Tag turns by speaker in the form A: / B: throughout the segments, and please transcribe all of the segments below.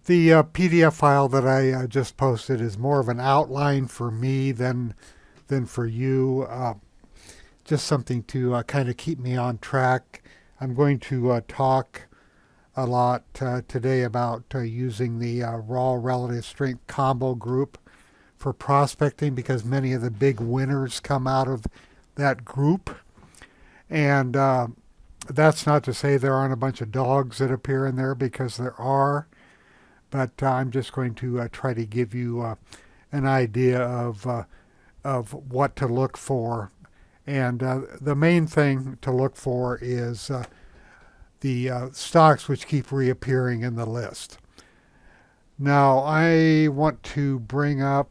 A: The PDF file that I just posted is more of an outline for me than for you. Just something to kind of keep me on track. I'm going to talk a lot today about using the raw relative strength combo group for prospecting, because many of the big winners come out of that group. And that's not to say there aren't a bunch of dogs that appear in there, because there are. But I'm just going to try to give you an idea of what to look for. And the main thing to look for is the stocks which keep reappearing in the list. Now I want to bring up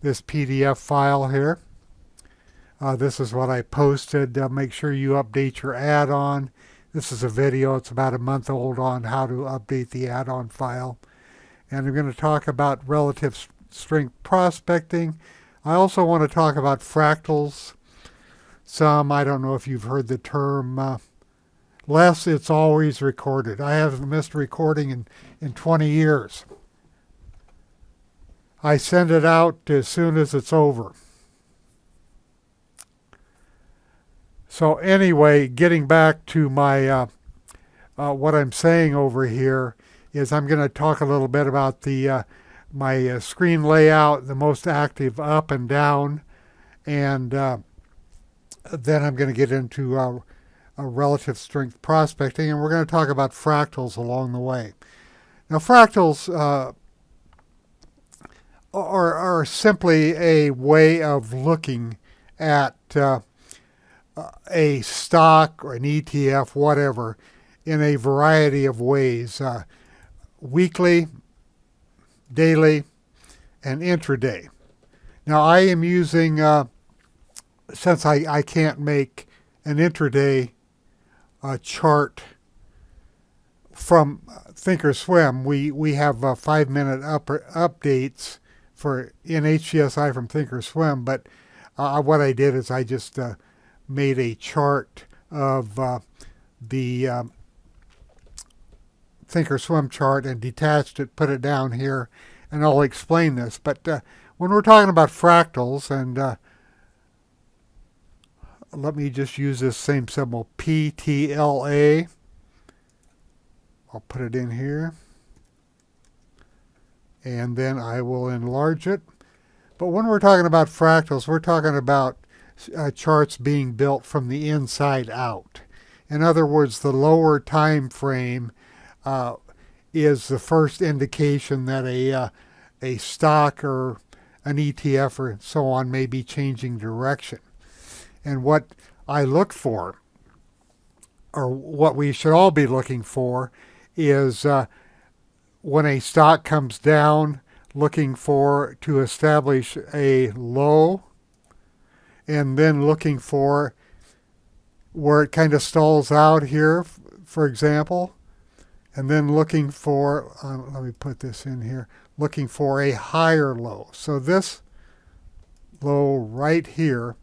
A: this PDF file here. This is what I posted. Make sure you update your add-on. This is a video, it's about a month old, on how to update the add-on file. And I'm going to talk about relative strength prospecting. I also want to talk about fractals. I don't know if you've heard the term, less it's always recorded. I haven't missed recording in 20 years. I send it out as soon as it's over. So anyway, getting back to my what I'm saying over here is I'm going to talk a little bit about the my screen layout, the most active up and down, and then I'm going to get into a relative strength prospecting, and we're going to talk about fractals along the way. Now, fractals are simply a way of looking at a stock or an ETF, whatever, in a variety of ways, weekly, daily, and intraday. Now I am using, since I can't make an intraday chart from Thinkorswim, we have 5-minute updates in HGSI from Thinkorswim, but what I did is I just made a chart of the Thinkorswim chart and detached it, put it down here, and I'll explain this. But when we're talking about fractals, and let me just use this same symbol, PTLA. I'll put it in here, and then I will enlarge it. But when we're talking about fractals, we're talking about charts being built from the inside out. In other words, the lower time frame is the first indication that a stock or an ETF or so on may be changing direction. And what I look for, or what we should all be looking for, is when a stock comes down, looking for to establish a low, and then looking for where it kind of stalls out here, for example, and then looking for, let me put this in here, looking for a higher low. So this low right here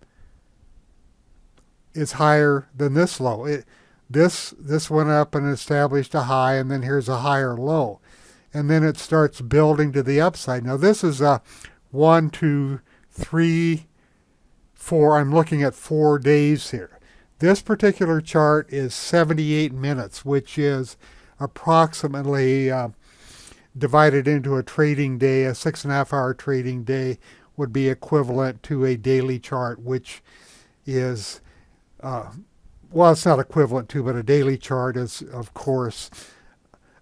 A: is higher than this low. This went up and established a high, and then here's a higher low. And then it starts building to the upside. Now this is a 1, 2, 3, 4. I'm looking at 4 days here. This particular chart is 78 minutes, which is approximately divided into a trading day. A 6.5-hour trading day would be equivalent to a daily chart, which is, well, it's not equivalent to, but a daily chart is, of course,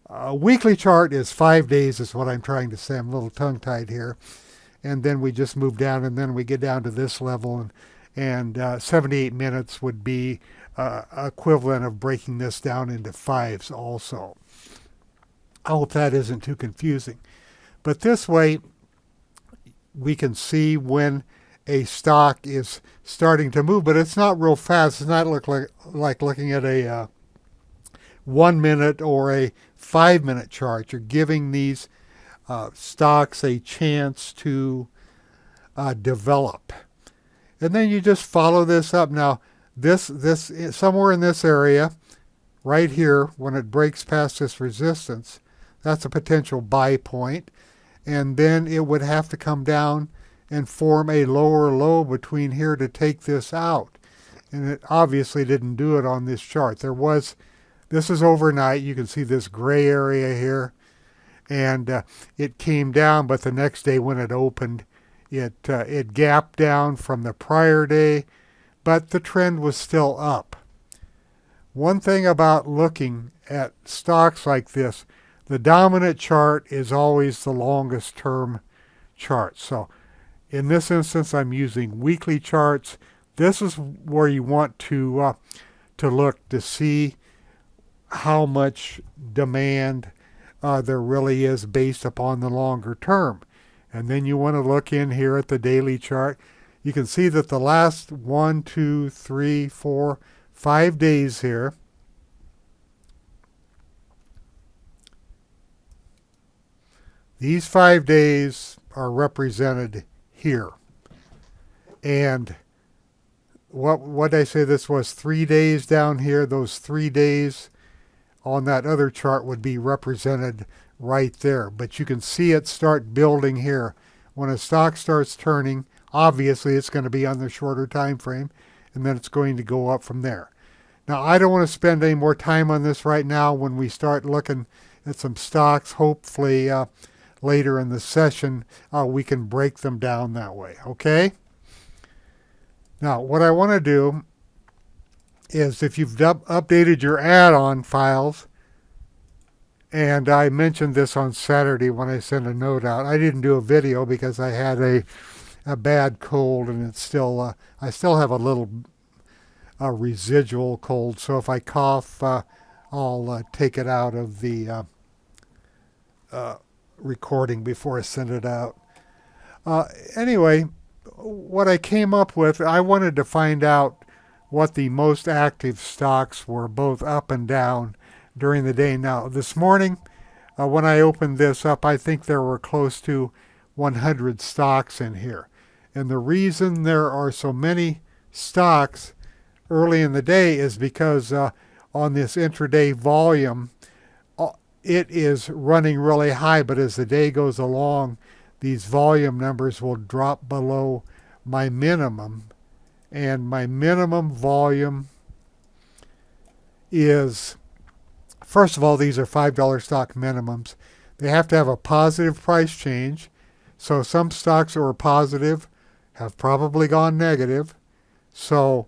A: a weekly chart is 5 days, is what I'm trying to say. I'm a little tongue-tied here. And then we just move down, and then we get down to this level, and 78 minutes would be equivalent of breaking this down into fives also. I hope that isn't too confusing. But this way, we can see when a stock is starting to move, but it's not real fast. It's not like looking at a 1 minute or a 5-minute chart. You're giving these stocks a chance to develop. And then you just follow this up. Now, this somewhere in this area, right here, when it breaks past this resistance, that's a potential buy point. And then it would have to come down and form a lower low between here to take this out. And it obviously didn't do it on this chart. This is overnight. You can see this gray area here. And it came down, but the next day when it opened, it gapped down from the prior day, but the trend was still up. One thing about looking at stocks like this, the dominant chart is always the longest term chart. So in this instance, I'm using weekly charts. This is where you want to look to see how much demand there really is based upon the longer term. And then you want to look in here at the daily chart. You can see that the last 1, 2, 3, 4, 5 days here, these 5 days are represented here. And what did I say this was? 3 days down here. Those 3 days on that other chart would be represented right there. But you can see it start building here. When a stock starts turning, obviously it's going to be on the shorter time frame, and then it's going to go up from there. Now, I don't want to spend any more time on this right now. When we start looking at some stocks, hopefully later in the session, we can break them down that way, okay? Now, what I want to do is, if you've updated your add-on files, and I mentioned this on Saturday when I sent a note out. I didn't do a video because I had a bad cold, and it's still I still have a little residual cold. So if I cough, I'll take it out of the recording before I send it out. Anyway, what I came up with, I wanted to find out what the most active stocks were, both up and down, during the day. Now, this morning, when I opened this up, I think there were close to 100 stocks in here. And the reason there are so many stocks early in the day is because on this intraday volume, it is running really high, but as the day goes along, these volume numbers will drop below my minimum. And my minimum volume is, first of all, these are $5 stock minimums. They have to have a positive price change. So some stocks that were positive have probably gone negative. So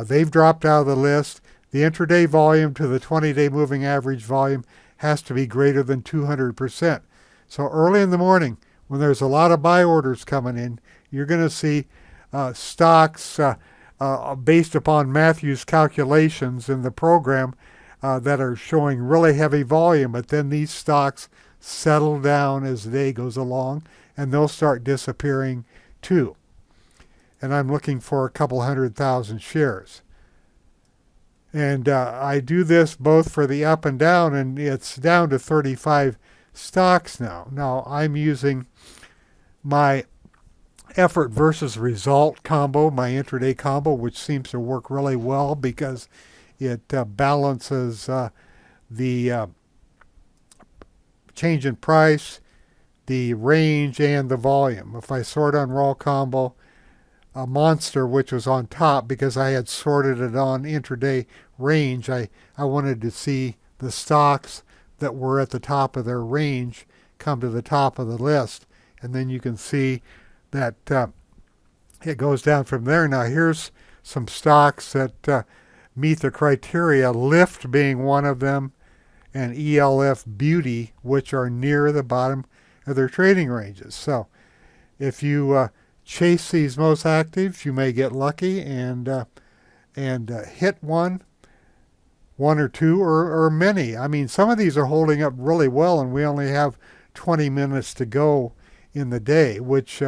A: they've dropped out of the list. The intraday volume to the 20-day moving average volume has to be greater than 200%. So early in the morning, when there's a lot of buy orders coming in, you're going to see stocks based upon Matthew's calculations in the program that are showing really heavy volume, but then these stocks settle down as the day goes along, and they'll start disappearing too. And I'm looking for a couple 100,000 shares. And I do this both for the up and down, and it's down to 35 stocks now. Now, I'm using my effort versus result combo, my intraday combo, which seems to work really well because it balances the change in price, the range, and the volume. If I sort on raw combo, a monster, which was on top because I had sorted it on intraday range, I wanted to see the stocks that were at the top of their range come to the top of the list. And then you can see that it goes down from there. Now here's some stocks that meet the criteria, Lyft being one of them, and ELF Beauty, which are near the bottom of their trading ranges. So if you chase these most active, you may get lucky and hit one or two, or many. I mean, some of these are holding up really well, and we only have 20 minutes to go in the day, which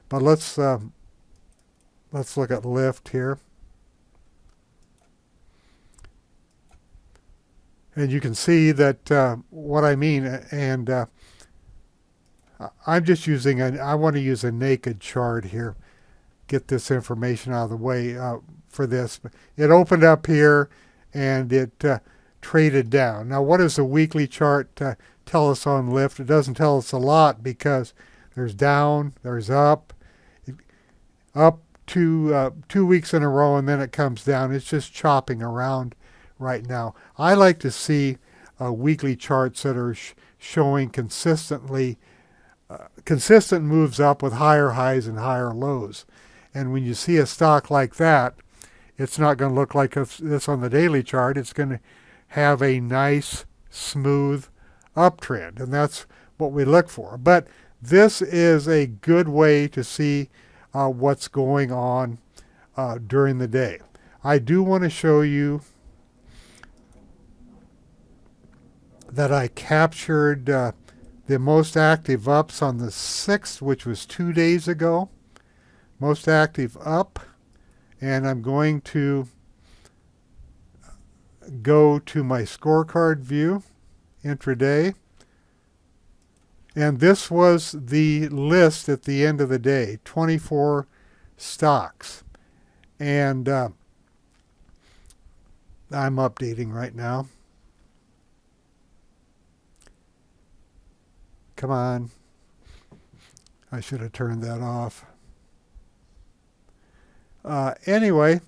A: but let's look at Lyft here. And you can see that what I mean, and I'm just using, I want to use a naked chart here, get this information out of the way for this. It opened up here, and it traded down. Now, what does the weekly chart tell us on lift? It doesn't tell us a lot because there's down, there's up, up 2 weeks in a row, and then it comes down. It's just chopping around right now. I like to see weekly charts that are showing consistent moves up with higher highs and higher lows. And when you see a stock like that, it's not going to look like this on the daily chart. It's going to have a nice, smooth uptrend, and that's what we look for. But this is a good way to see what's going on during the day. I do want to show you that I captured the most active ups on the 6th, which was 2 days ago. Most active up. And I'm going to go to my scorecard view, intraday. And this was the list at the end of the day, 24 stocks. And I'm updating right now. Come on. I should have turned that off. Anyway,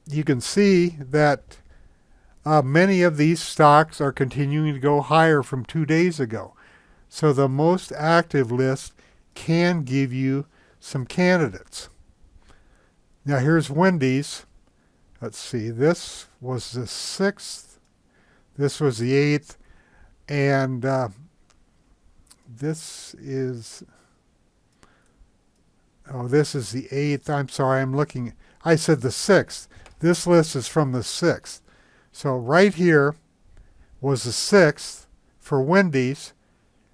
A: you can see that many of these stocks are continuing to go higher from 2 days ago. So the most active list can give you some candidates. Now here's Wendy's. Let's see, this was the 6th, this was the 8th, and this is the 8th. I'm sorry, I'm looking. I said the 6th. This list is from the 6th. So right here was the 6th for Wendy's,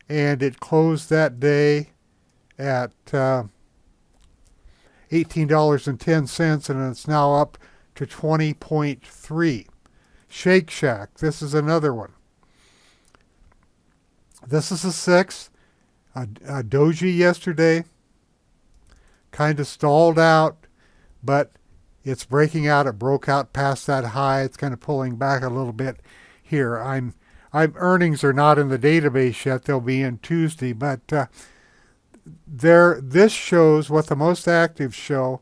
A: and it closed that day at $18.10, and it's now up to 20.3. Shake Shack, this is another one. This is the 6th. Doji yesterday kind of stalled out, but it's breaking out. It broke out past that high. It's kind of pulling back a little bit here. Earnings are not in the database yet. They'll be in Tuesday, but this shows what the most active show.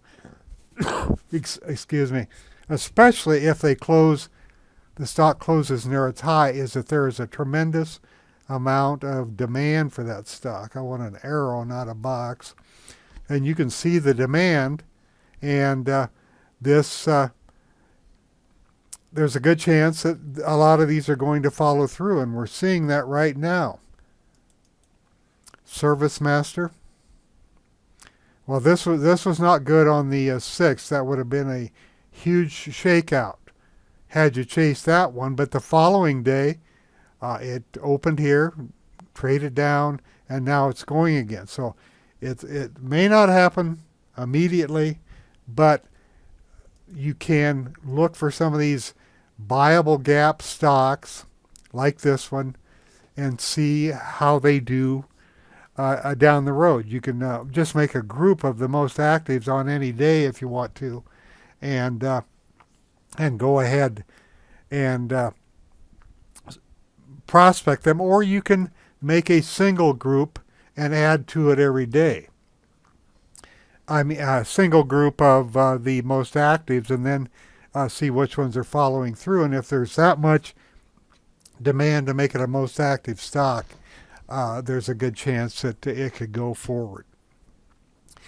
A: Excuse me. Especially if the stock closes near its high, is that there is a tremendous amount of demand for that stock. I want an arrow, not a box. And you can see the demand, and there's a good chance that a lot of these are going to follow through, and we're seeing that right now. Service Master. Well, this was not good on the 6th. That would have been a huge shakeout had you chased that one. But the following day, it opened here, traded down, and now it's going again. So it may not happen immediately, but you can look for some of these buyable gap stocks like this one and see how they do down the road. You can just make a group of the most actives on any day if you want to, and go ahead and prospect them, or you can make a single group and add to it every day. I mean, a single group of the most actives, and then see which ones are following through. And if there's that much demand to make it a most active stock, there's a good chance that it could go forward.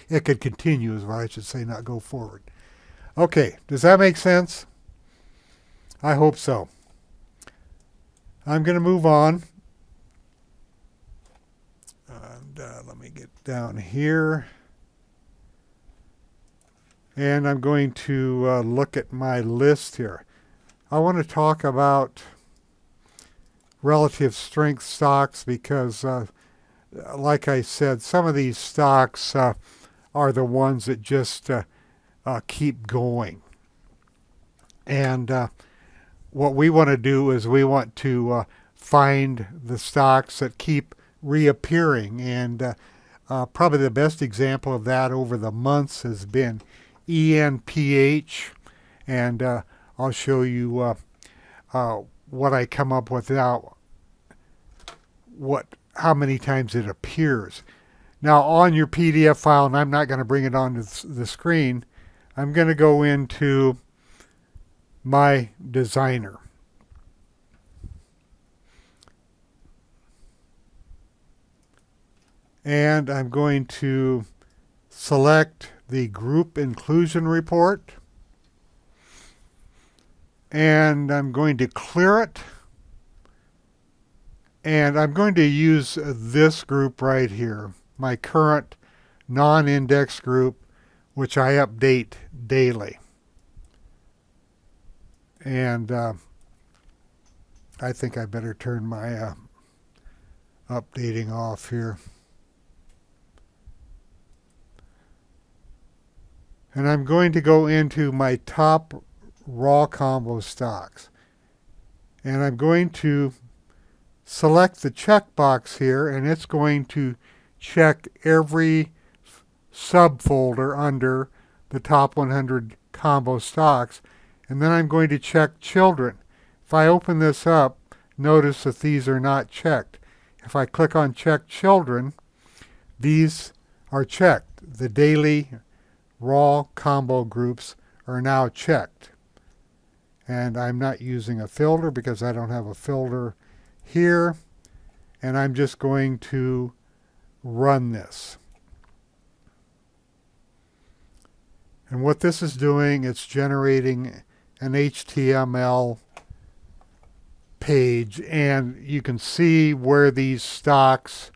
A: It could continue is what I should say, not go forward. Okay, does that make sense? I hope so. I'm going to move on. And let me get down here. And I'm going to look at my list here. I want to talk about relative strength stocks because, like I said, some of these stocks are the ones that just keep going. And what we want to do is we want to find the stocks that keep reappearing. And probably the best example of that over the months has been Iain PH. And I'll show you what I come up with now, how many times it appears. Now on your PDF file, and I'm not going to bring it onto the screen, I'm going to go into my designer. And I'm going to select the group inclusion report. And I'm going to clear it. And I'm going to use this group right here, my current non-index group, which I update daily. And I think I better turn my updating off here. And I'm going to go into my top raw combo stocks. And I'm going to select the checkbox here, and it's going to check every subfolder under the top 100 combo stocks. And then I'm going to check children. If I open this up, notice that these are not checked. If I click on check children, these are checked. The daily raw combo groups are now checked. And I'm not using a filter because I don't have a filter here. And I'm just going to run this. And what this is doing, it's generating an HTML page, and you can see where these stocks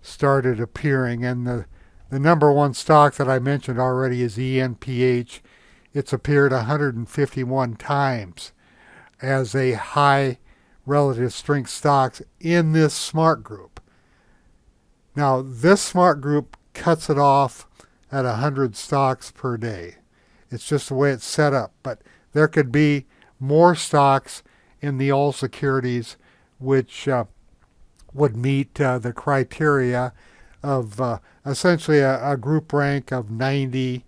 A: started appearing. And the number one stock that I mentioned already is Iain PH. It's appeared 151 times as a high relative strength stocks in this SmartGroup. Now, this SmartGroup cuts it off at 100 stocks per day. It's just the way it's set up. But there could be more stocks in the all securities which would meet the criteria of essentially a group rank of 90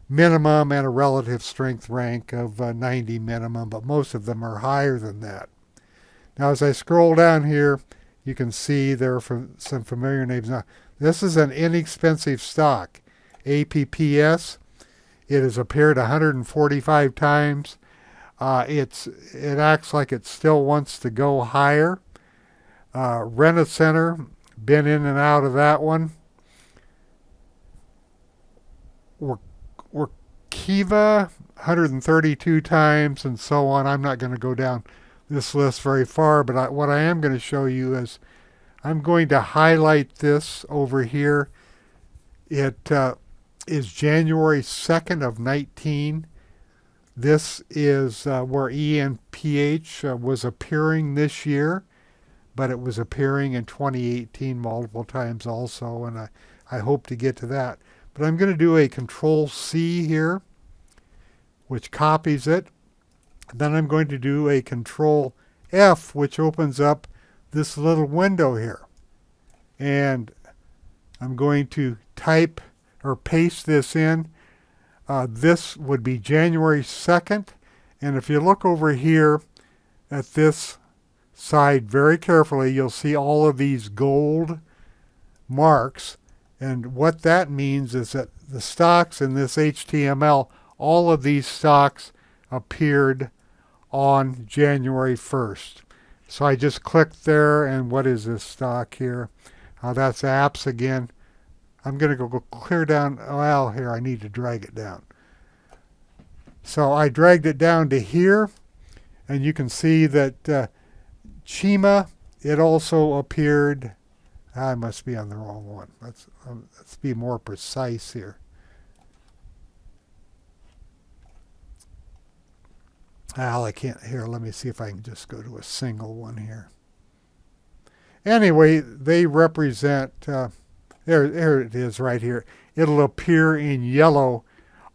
A: minimum and a relative strength rank of 90 minimum, but most of them are higher than that. Now as I scroll down here, you can see there are some familiar names. Now this is an inexpensive stock, APPS. It has appeared 145 times. It acts like it still wants to go higher. Rent-A-Center, been in and out of that one. Workiva, 132 times, and so on. I'm not going to go down this list very far, but what I am going to show you is I'm going to highlight this over here. It is January 2nd of 19. This is where Iain PH was appearing this year, but it was appearing in 2018 multiple times also, and I hope to get to that. But I'm going to do a Control-C here, which copies it. Then I'm going to do a Control-F, which opens up this little window here. And I'm going to type or paste this in. This would be January 2nd. And if you look over here at this side very carefully, you'll see all of these gold marks. And what that means is that the stocks in this HTML, all of these stocks appeared on January 1st. So I just clicked there, and what is this stock here? That's apps again. I'm going to go clear down. Well, here, I need to drag it down. So I dragged it down to here, and you can see that Chima, it also appeared. I must be on the wrong one. Let's be more precise here. I can't. Here, let me see if I can just go to a single one here. Anyway, they represent, there it is right here. It'll appear in yellow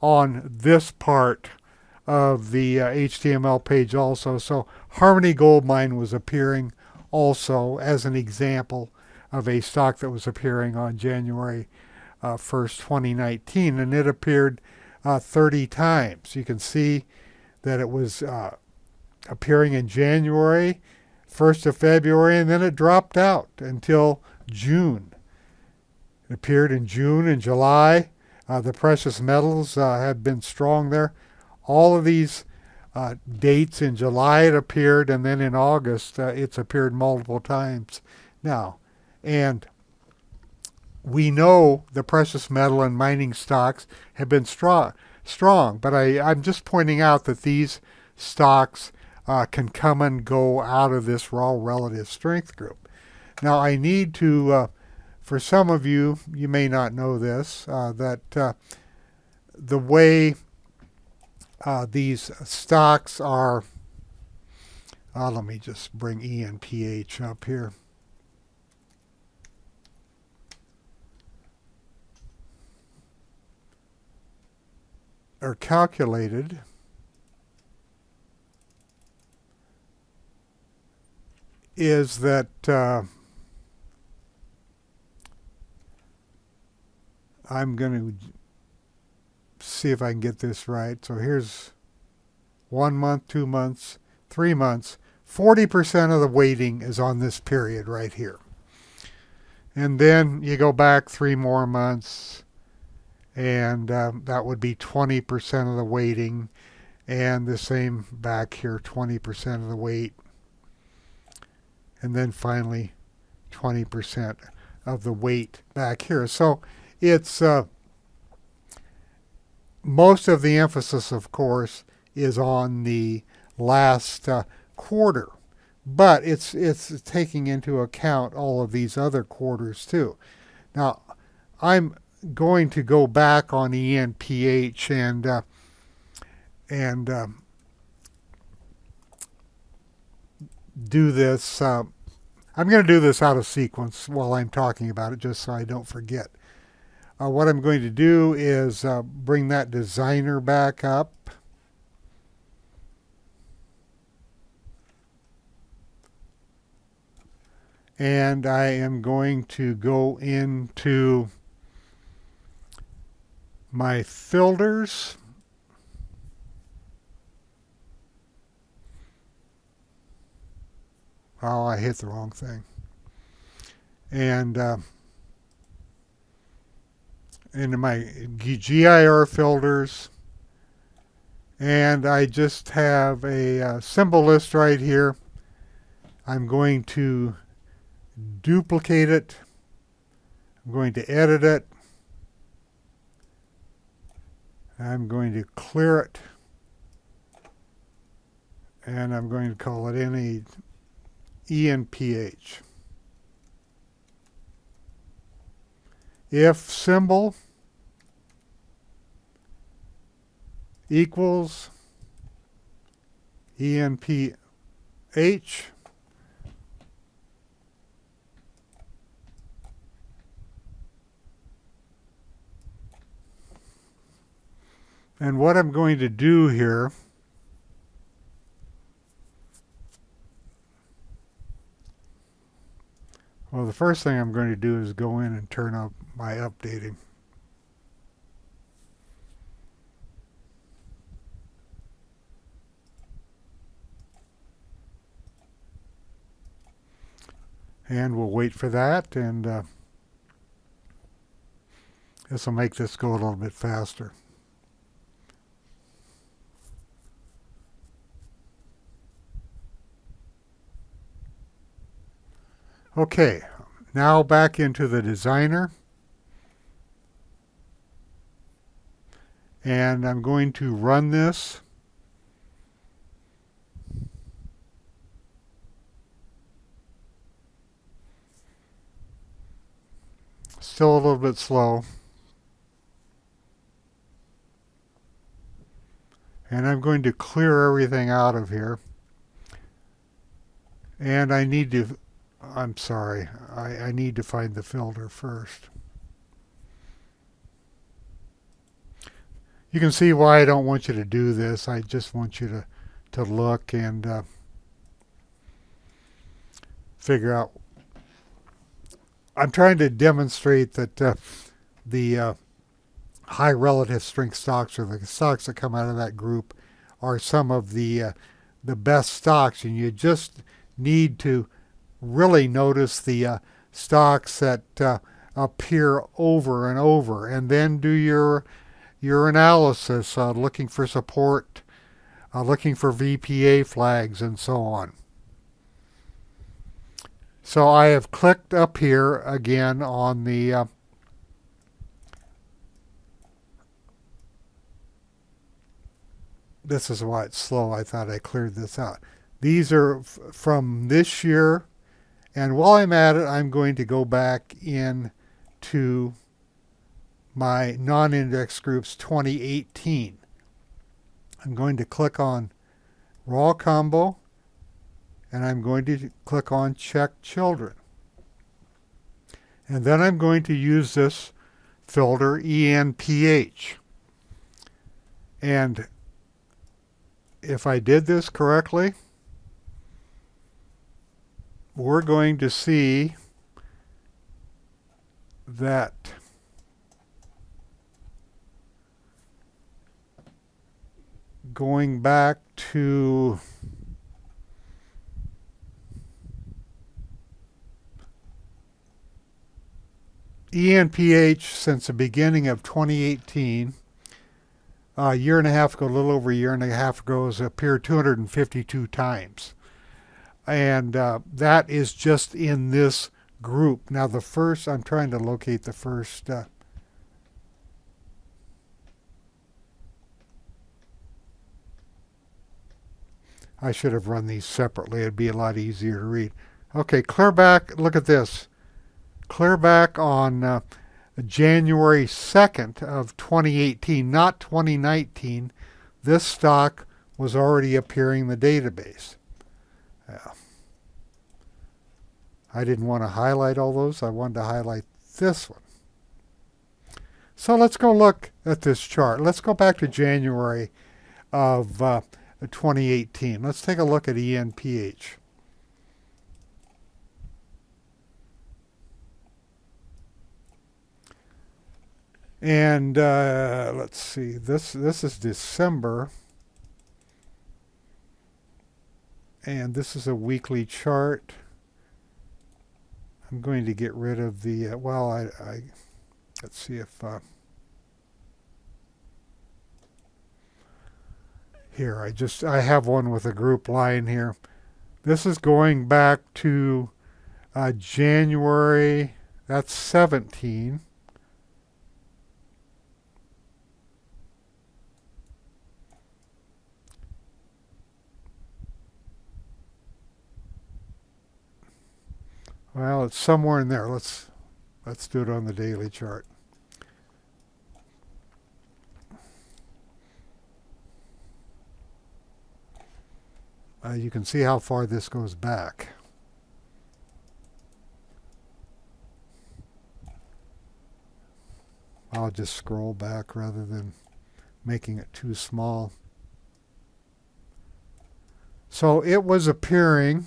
A: on this part of the HTML page also. So Harmony Gold Mine was appearing also as an example of a stock that was appearing on January 1st, 2019, and it appeared 30 times. You can see that it was appearing in January, 1st of February, and then it dropped out until June. It appeared in June and July. The precious metals have been strong there. All of these dates in July it appeared, and then in August it's appeared multiple times now. And we know the precious metal and mining stocks have been strong, but I'm just pointing out that these stocks can come and go out of this raw relative strength group. Now I need to, for some of you, you may not know this, that the way these stocks are, let me just bring Iain PH up here. Are calculated is that I'm going to see if I can get this right. So here's 1 month, 2 months, 3 months. 40% of the weighting is on this period right here. And then you go back 3 more months, and that would be 20% of the weighting. And the same back here, 20% of the weight. And then finally 20% of the weight back here. So it's most of the emphasis, of course, is on the last quarter, but it's taking into account all of these other quarters too. Now, I'm going to go back on Iain PH and do this. I'm going to do this out of sequence while I'm talking about it, just so I don't forget. What I'm going to do is bring that designer back up. And I am going to go into my filters. Oh, I hit the wrong thing. And into my GIR filters, and I just have a symbol list right here. I'm going to duplicate it. I'm going to edit it. I'm going to clear it, and I'm going to call it Iain PH. If symbol equals Iain PH, and what I'm going to do here well, the first thing I'm going to do is go in and turn up my updating. And we'll wait for that, and this will make this go a little bit faster. Okay, now back into the designer. And I'm going to run this. Still a little bit slow. And I'm going to clear everything out of here. And I need to, I'm sorry, I need to find the filter first. You can see why I don't want you to do this. I just want you to look and figure out. I'm trying to demonstrate that the high relative strength stocks, or the stocks that come out of that group, are some of the the best stocks, and you just need to really notice the stocks that appear over and over, and then do your analysis, looking for support, looking for VPA flags, and so on. So I have clicked up here again on the this is why it's slow. I thought I cleared this out. These are from this year, and while I'm at it, I'm going to go back in to my non-index groups 2018. I'm going to click on raw combo, and I'm going to click on check children. And then I'm going to use this filter Iain PH. And if I did this correctly, we're going to see that going back to Iain PH since the beginning of 2018, a year and a half ago, a little over a year and a half ago, has appeared 252 times. And that is just in this group. Now the first, I'm trying to locate the first. I should have run these separately. It'd be a lot easier to read. Okay, clear back. Look at this. Clear back on January 2nd of 2018, not 2019. This stock was already appearing in the database. I didn't want to highlight all those. I wanted to highlight this one. So let's go look at this chart. Let's go back to January of 2018. Let's take a look at Iain PH. And let's see, this is December, and this is a weekly chart. I'm going to get rid of the let's see if here I have one with a group line here. This is going back to January, that's 17. Well, it's somewhere in there. Let's do it on the daily chart. You can see how far this goes back. I'll just scroll back rather than making it too small. So it was appearing,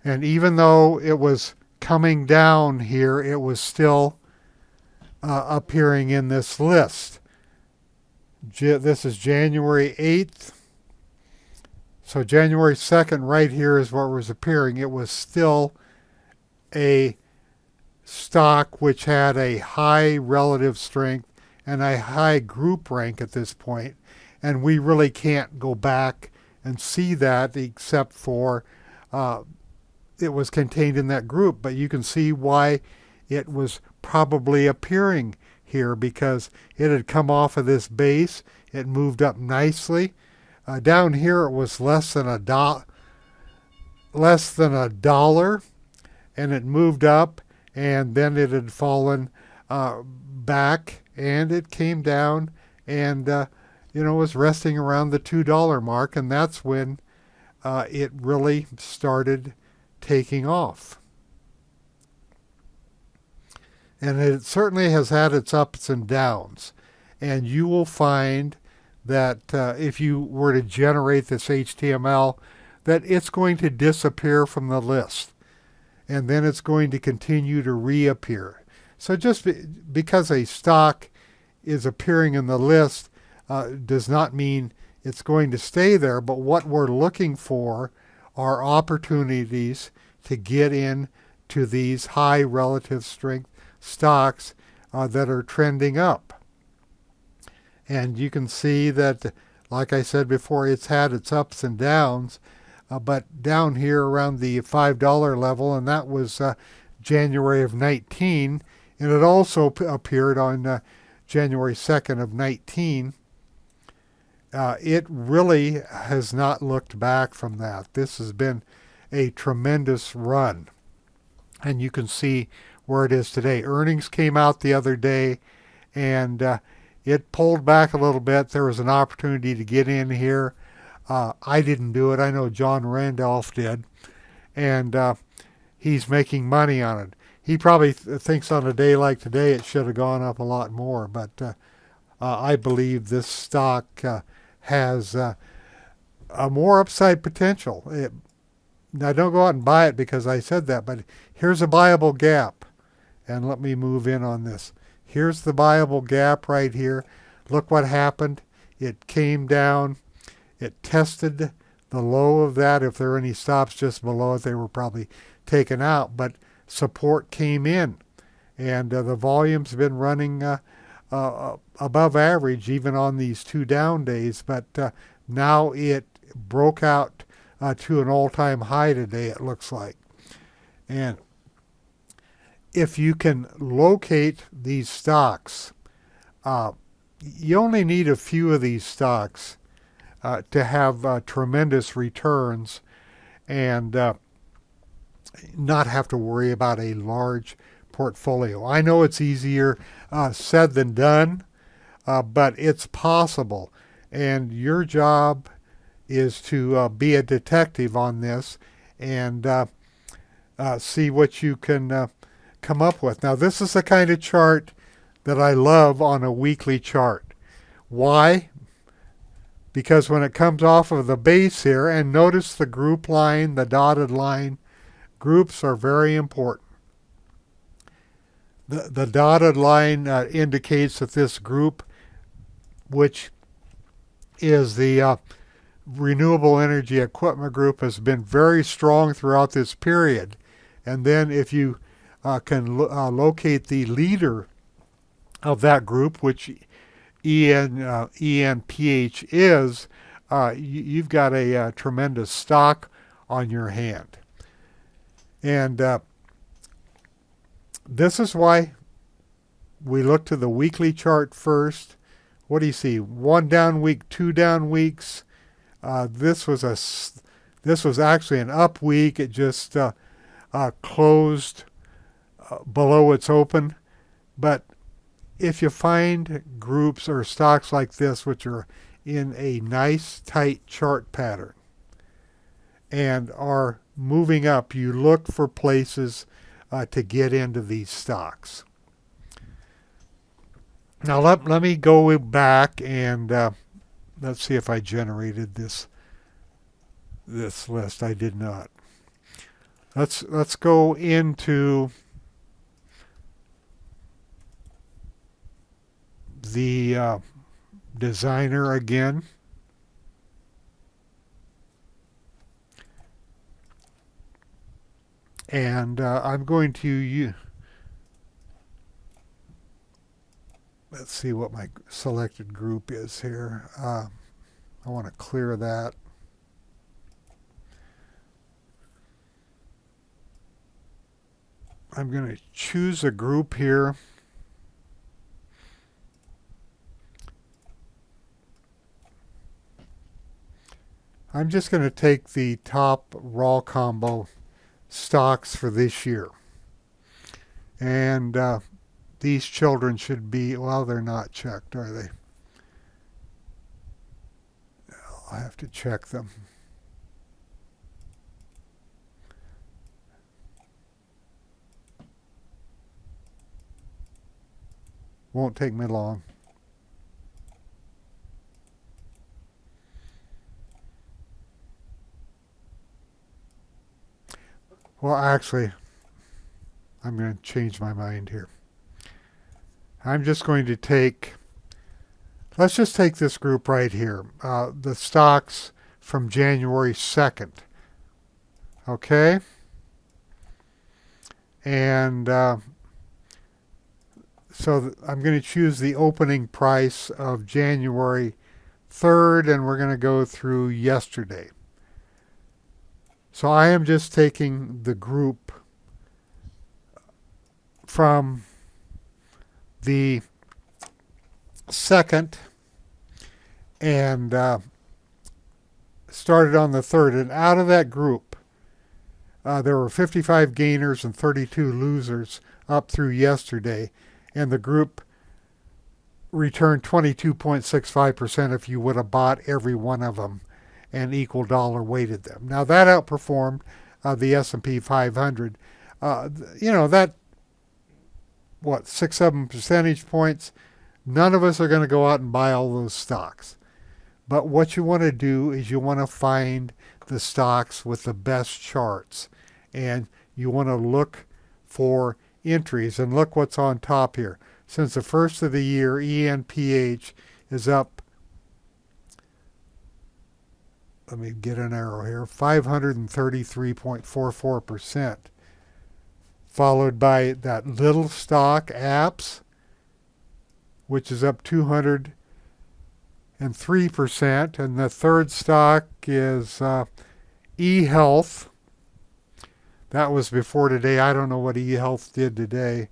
A: and even though it was coming down here, it was still appearing in this list. This is January 8th. So January 2nd right here is what was appearing. It was still a stock which had a high relative strength and a high group rank at this point. And we really can't go back and see that except for it was contained in that group. But you can see why it was probably appearing here, because it had come off of this base. It moved up nicely. Down here it was less than a dollar, and it moved up, and then it had fallen back, and it came down, and was resting around the $2 mark, and that's when it really started taking off. And it certainly has had its ups and downs, and you will find that if you were to generate this HTML, that it's going to disappear from the list, and then it's going to continue to reappear. So just because a stock is appearing in the list does not mean it's going to stay there, but what we're looking for are opportunities to get in to these high relative strength stocks that are trending up. And you can see that, like I said before, it's had its ups and downs, but down here around the $5 level, and that was January of 19, and it also appeared on January 2nd of 19. It really has not looked back from that. This has been a tremendous run. And you can see where it is today. Earnings came out the other day, and it pulled back a little bit. There was an opportunity to get in here. I didn't do it. I know John Randolph did. And he's making money on it. He probably thinks on a day like today it should have gone up a lot more. But I believe this stock has a more upside potential. Now, don't go out and buy it because I said that, but here's a buyable gap. And let me move in on this. Here's the buyable gap right here. Look what happened. It came down. It tested the low of that. If there are any stops just below it, they were probably taken out. But support came in. And the volume's been running above average even on these 2 down days. But now it broke out to an all-time high today, it looks like. And if you can locate these stocks, you only need a few of these stocks to have tremendous returns and not have to worry about a large portfolio. I know it's easier said than done, but it's possible. And your job is to be a detective on this and see what you can come up with. Now, this is the kind of chart that I love on a weekly chart. Why? Because when it comes off of the base here, and notice the group line, the dotted line, groups are very important. The dotted line indicates that this group, which is the renewable energy equipment group, has been very strong throughout this period. And then if you can locate the leader of that group, which Iain PH is, you've got a tremendous stock on your hand. And this is why we look to the weekly chart first. What do you see? 1 down week, 2 down weeks. This was actually an up week. It just closed below its open. But if you find groups or stocks like this which are in a nice tight chart pattern and are moving up, you look for places to get into these stocks. Now let me go back and let's see if I generated this list. I did not. Let's go into the designer again. And I'm going to let's see what my selected group is here. I want to clear that. I'm going to choose a group here. I'm just going to take the top raw combo stocks for this year. And these children should be, well, they're not checked, are they? I'll have to check them. Won't take me long. Well, actually, I'm going to change my mind here. I'm just going to take let's just take this group right here, the stocks from January 2nd. Okay? And so I'm going to choose the opening price of January 3rd, and we're going to go through yesterday. So I am just taking the group from the 2nd and started on the 3rd. And out of that group, there were 55 gainers and 32 losers up through yesterday. And the group returned 22.65% if you would have bought every one of them and equal dollar weighted them. Now that outperformed the S&P 500. That, 6-7 percentage points. None of us are going to go out and buy all those stocks. But what you want to do is you want to find the stocks with the best charts. And you want to look for entries. And look what's on top here. Since the first of the year, Iain PH is up, let me get an arrow here, 533.44%. Followed by that little stock, Apps, which is up 203%. And the third stock is eHealth. That was before today. I don't know what eHealth did today.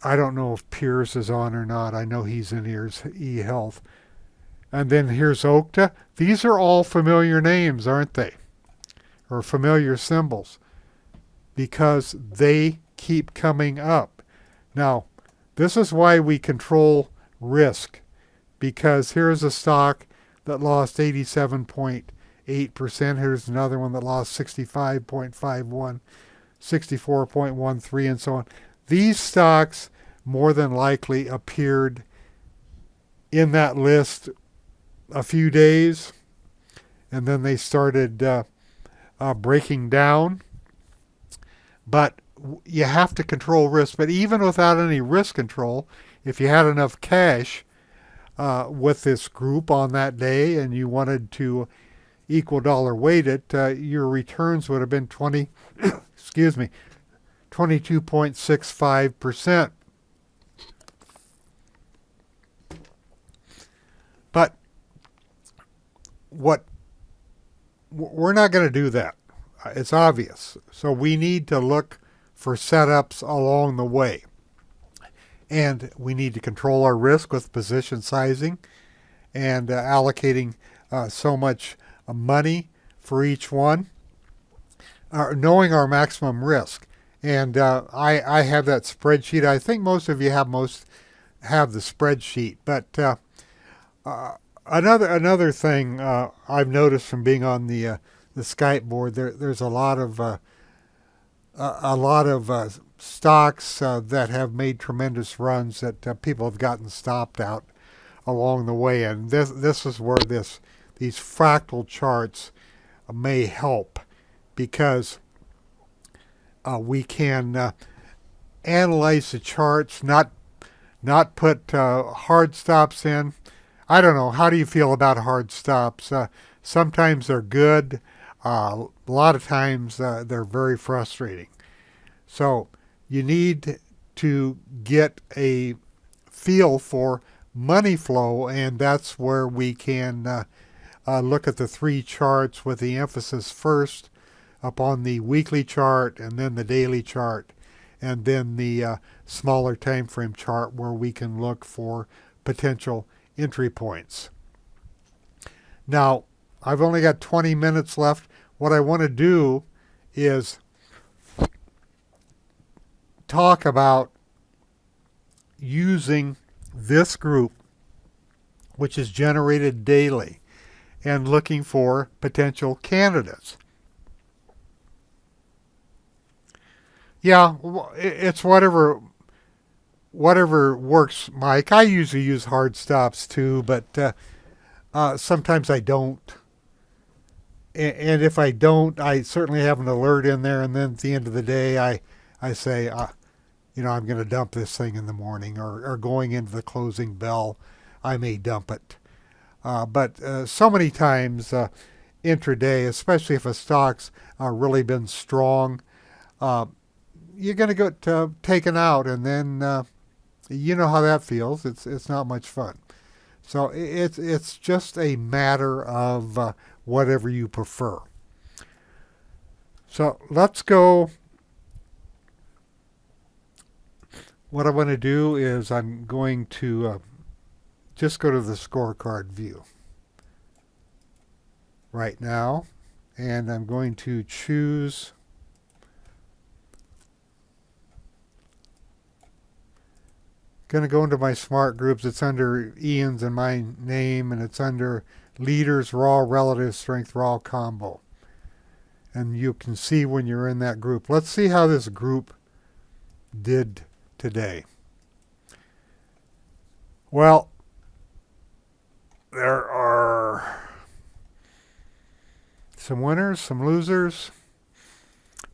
A: I don't know if Pierce is on or not. I know he's in here's eHealth. And then here's Okta. These are all familiar names, aren't they? Or familiar symbols. Because they keep coming up. Now, this is why we control risk. Because here's a stock that lost 87.8%. Here's another one that lost 65.51, 64.13, and so on. These stocks more than likely appeared in that list a few days, and then they started breaking down. But you have to control risk. But even without any risk control, if you had enough cash with this group on that day and you wanted to equal dollar weight it, your returns would have been 22.65%. But we're not going to do that. It's obvious. So we need to look for setups along the way. And we need to control our risk with position sizing and allocating so much money for each one, knowing our maximum risk. And I have that spreadsheet. I think most of you have the spreadsheet. But another thing I've noticed from being on the Skype board, there's a lot of stocks that have made tremendous runs that people have gotten stopped out along the way, and this is where these fractal charts may help, because we can analyze the charts, not put hard stops in. I don't know. How do you feel about hard stops? Sometimes they're good. A lot of times they're very frustrating. So you need to get a feel for money flow, and that's where we can look at the three charts with the emphasis first upon the weekly chart, and then the daily chart, and then the smaller time frame chart where we can look for potential entry points. Now, I've only got 20 minutes left. What I want to do is talk about using this group, which is generated daily, and looking for potential candidates. Yeah, it's whatever works, Mike. I usually use hard stops too, but sometimes I don't. And if I don't, I certainly have an alert in there, and then at the end of the day, I say, I'm going to dump this thing in the morning, or going into the closing bell, I may dump it. But so many times intraday, especially if a stock's really been strong, you're going to get taken out, and then you know how that feels. It's not much fun. So it's just a matter of whatever you prefer. So let's go. What I want to do is I'm going to just go to the scorecard view right now, and I'm going to choose going to go into my smart groups. It's under Iain's and my name, and it's under leaders, raw, relative strength, raw combo. And you can see when you're in that group. Let's see how this group did today. Well, there are some winners, some losers.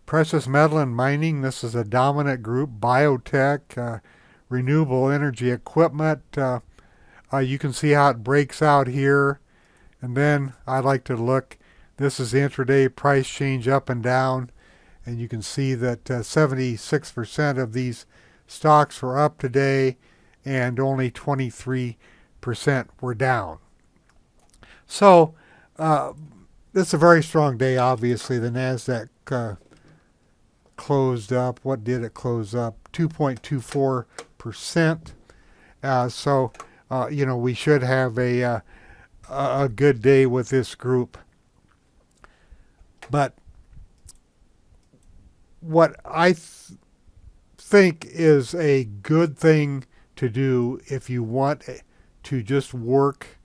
A: Precious metal and mining, this is a dominant group. Biotech, renewable energy equipment. You can see how it breaks out here. And then I like to look. This is the intraday price change up and down. And you can see that 76% of these stocks were up today, and only 23% were down. So it's a very strong day, obviously. The NASDAQ closed up. What did it close up? 2.24%. So we should have a good day with this group. But what I think is a good thing to do if you want to just work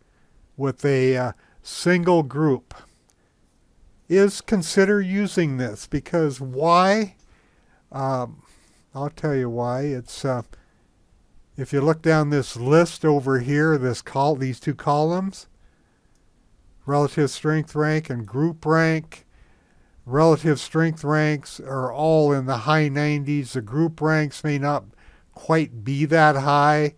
A: with a single group is consider using this. Because why? I'll tell you why. It's if you look down this list over here, these two columns, relative strength rank and group rank. Relative strength ranks are all in the high 90s. The group ranks may not quite be that high.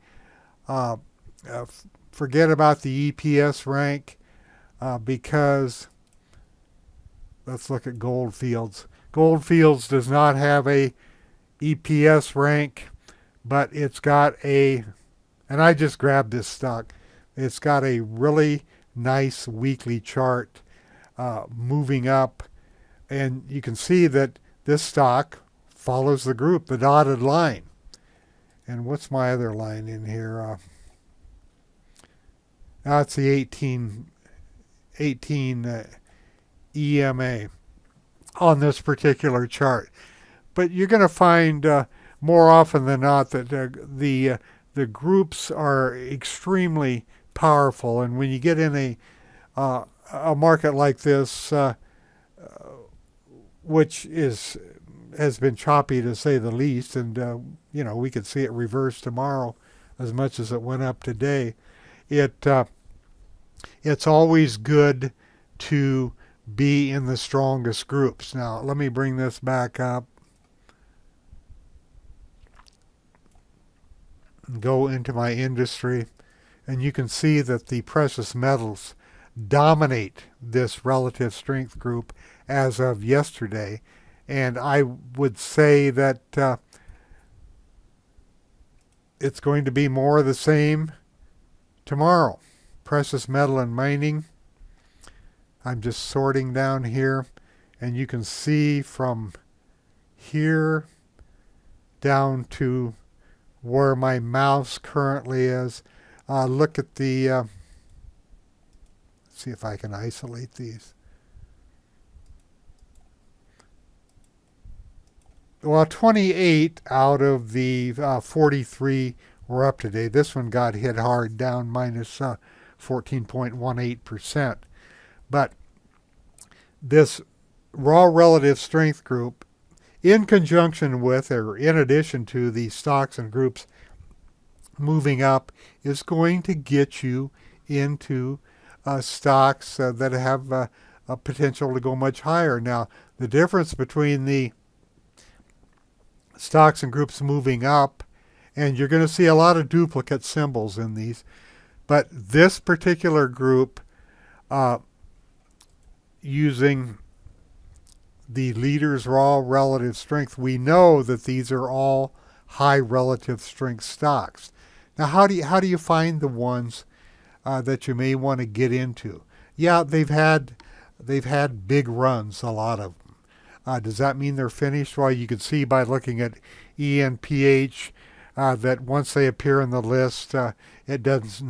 A: Forget about the EPS rank because let's look at Goldfields. Goldfields does not have a EPS rank, but it's got and I just grabbed this stock. It's got a really nice weekly chart moving up. And you can see that this stock follows the group, the dotted line. And what's my other line in here? That's the 18 EMA on this particular chart. But you're going to find more often than not that the groups are extremely powerful. And when you get in a market like this, which has been choppy to say the least, and we could see it reverse tomorrow as much as it went up today. It's always good to be in the strongest groups. Now let me bring this back up. Go into my industry, and you can see that the precious metals dominate this relative strength group as of yesterday, and I would say that it's going to be more of the same tomorrow. Precious metal and mining, I'm just sorting down here, and you can see from here down to where my mouse currently is. Look at the see if I can isolate these. Well, 28 out of the 43 were up today. This one got hit hard, down minus 14.18%. But this raw relative strength group, in conjunction with or in addition to the stocks and groups moving up, is going to get you into stocks that have a potential to go much higher. Now, the difference between the stocks and groups moving up, and you're going to see a lot of duplicate symbols in these. But this particular group, using the leader's raw relative strength, we know that these are all high relative strength stocks. Now, how do you find the ones that you may want to get into? Yeah, they've had big runs, a lot of them. Does that mean they're finished? Well, you can see by looking at Iain PH that once they appear in the list, it does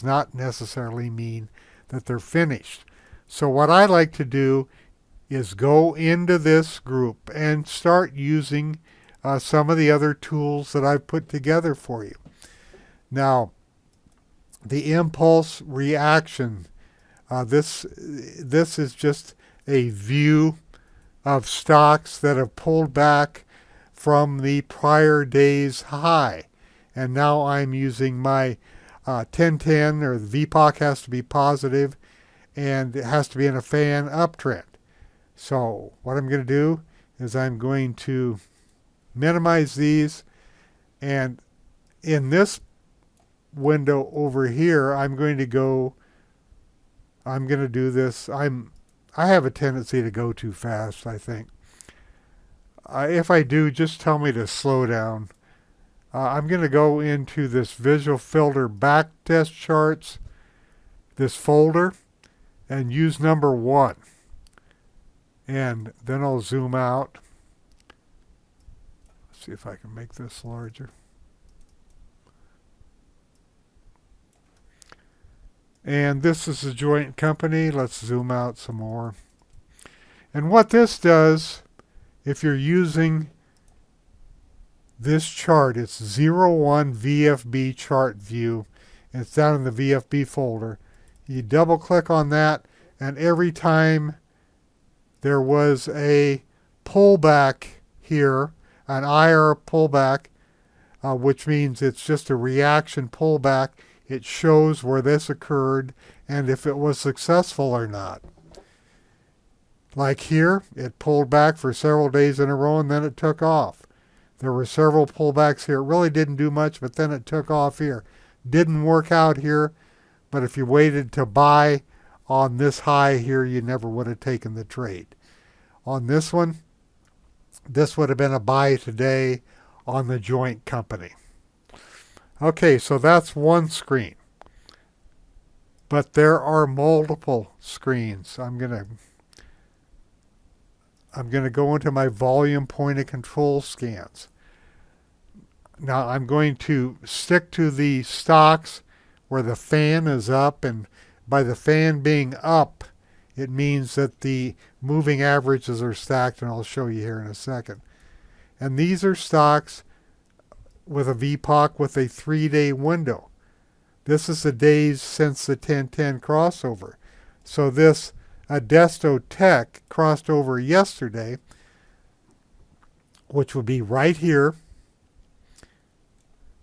A: not necessarily mean that they're finished. So what I like to do is go into this group and start using some of the other tools that I've put together for you. Now, the impulse reaction, this is just a view of stocks that have pulled back from the prior day's high. And now I'm using my 1010, or the VPOC has to be positive, and it has to be in a fan uptrend. So what I'm going to do is I'm going to minimize these, and in this window over here, I'm going to do this. I have a tendency to go too fast, I think. If I do, just tell me to slow down. I'm going to go into this visual filter backtest charts, this folder, and use number 1. And then I'll zoom out. Let's see if I can make this larger. And this is a joint company. Let's zoom out some more. And what this does, if you're using this chart, it's 01 VFB chart view. And it's down in the VFB folder. You double click on that, and every time there was a pullback here, an IR pullback, which means it's just a reaction pullback, it shows where this occurred and if it was successful or not. Like here, it pulled back for several days in a row and then it took off. There were several pullbacks here. It really didn't do much, but then it took off here. Didn't work out here, but if you waited to buy on this high here, you never would have taken the trade. On this one, this would have been a buy today on the joint company. Okay, so that's one screen. But there are multiple screens. I'm gonna go into my volume point of control scans. Now I'm going to stick to the stocks where the fan is up, and by the fan being up, it means that the moving averages are stacked, and I'll show you here in a second. And these are stocks with a VPOC with a 3-day window. This is the days since the 1010 crossover. So this Edisto Tech crossed over yesterday, which would be right here.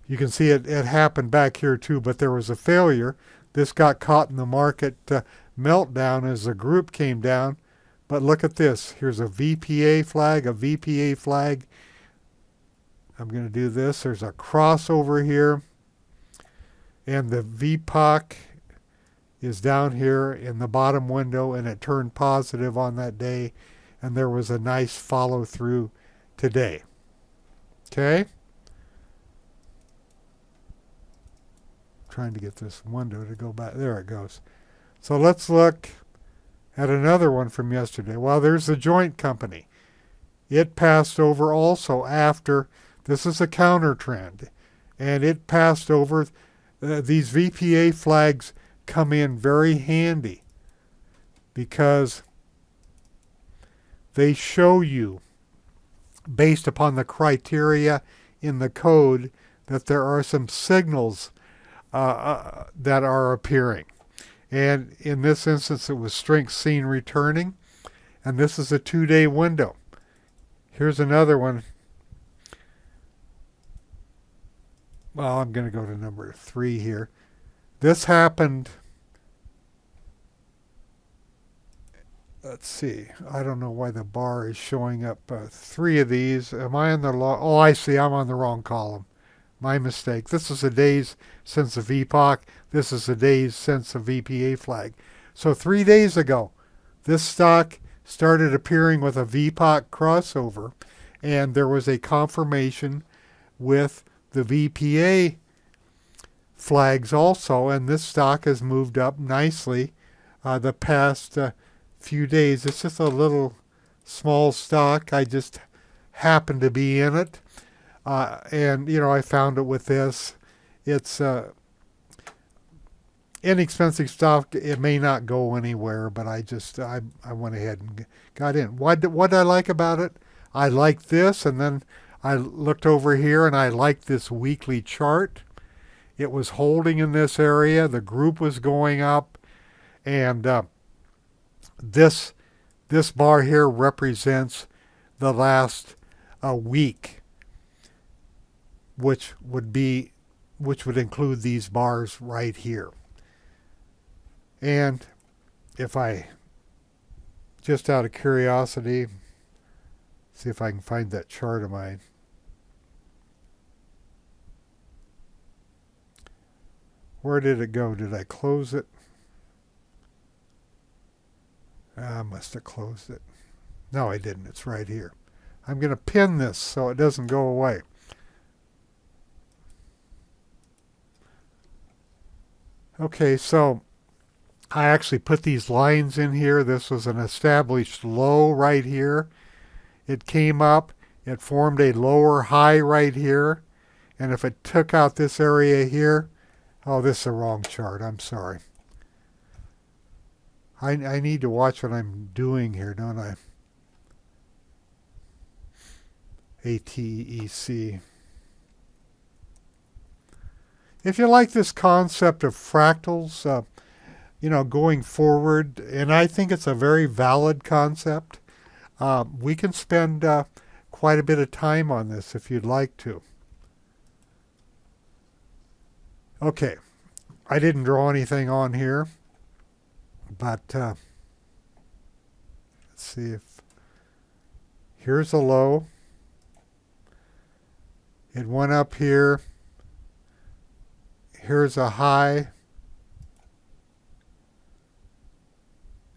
A: You can see it happened back here too, but there was a failure. This got caught in the market meltdown as the group came down. But look at this. Here's a VPA flag, a VPA flag. I'm going to do this. There's a crossover here. And the VPOC is down here in the bottom window, and it turned positive on that day. And there was a nice follow through today. Okay? Trying to get this window to go back. There it goes. So let's look at another one from yesterday. Well, there's the joint company. It passed over also after. This is a counter trend. And it passed over. These VPA flags come in very handy because they show you, based upon the criteria in the code, that there are some signals that are appearing. And in this instance, it was strength seen returning. And this is a 2-day window. Here's another one. Well, I'm going to go to number 3 here. This happened let's see. I don't know why the bar is showing up. Three of these. Am I on the oh, I see. I'm on the wrong column. My mistake. This is the days since the VPOC. This is the days since the VPA flag. So 3 days ago, this stock started appearing with a VPOC crossover, and there was a confirmation with the VPA flags also, and this stock has moved up nicely the past few days. It's just a little small stock. I just happened to be in it. And, you know, I found it with this. It's inexpensive stock. It may not go anywhere, but I went ahead and got in. What did I like about it? I liked this, and then I looked over here, and I liked this weekly chart. It was holding in this area. The group was going up, and this bar here represents the last week, which would include these bars right here. And if I, just out of curiosity, see if I can find that chart of mine. Where did it go? Did I close it? I must have closed it. No, I didn't. It's right here. I'm going to pin this so it doesn't go away. Okay, so I actually put these lines in here. This was an established low right here. It came up. It formed a lower high right here. And if it took out this area here, oh, this is the wrong chart. I'm sorry. I need to watch what I'm doing here, don't I? ATEC. If you like this concept of fractals, you know, going forward, and I think it's a very valid concept, we can spend quite a bit of time on this if you'd like to. Okay, I didn't draw anything on here, but let's see if, here's a low. It went up here. Here's a high.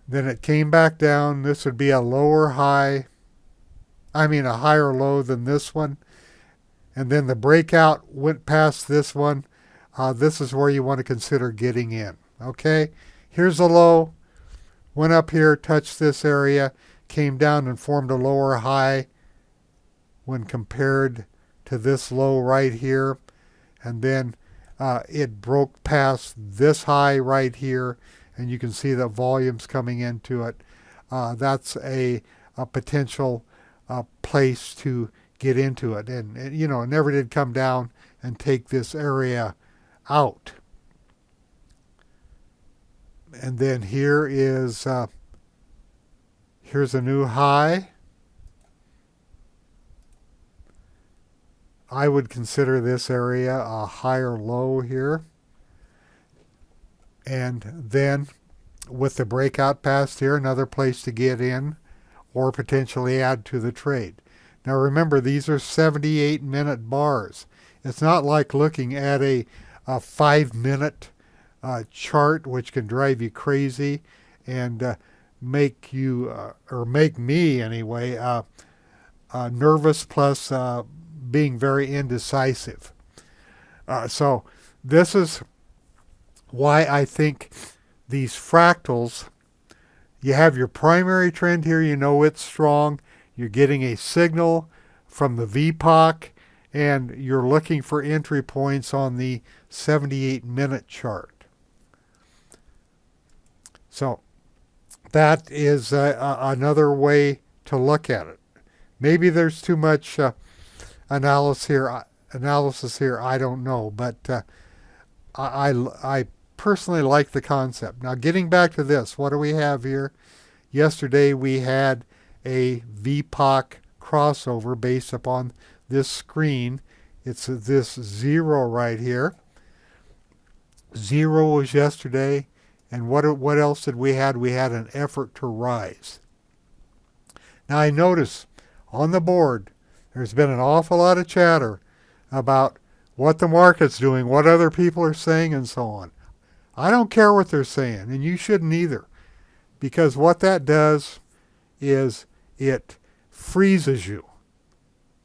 A: Then it came back down. This would be a lower high. I mean a higher low than this one. And then the breakout went past this one. This is where you want to consider getting in. Okay? Here's a low. Went up here, touched this area, came down and formed a lower high when compared to this low right here. And then it broke past this high right here, and you can see the volumes coming into it. That's a potential place to get into it. And, you know, it never did come down and take this area out. And then here is, here's a new high. I would consider this area a higher low here. And then with the breakout past here, another place to get in or potentially add to the trade. Now remember, these are 78-minute bars. It's not like looking at a 5-minute chart, which can drive you crazy and make you, or make me anyway, nervous plus being very indecisive. So this is why I think these fractals, you have your primary trend here, you know it's strong, you're getting a signal from the VPOC, and you're looking for entry points on the 78-minute chart. So that is another way to look at it. Maybe there's too much analysis here, I don't know, but I personally like the concept. Now getting back to this, what do we have here? Yesterday we had a VPOC crossover based upon this screen. It's this 0 right here. 0 was yesterday. And what else did we had? We had an effort to rise. Now I notice on the board there's been an awful lot of chatter about what the market's doing, what other people are saying, and so on. I don't care what they're saying, and you shouldn't either, because what that does is it freezes you.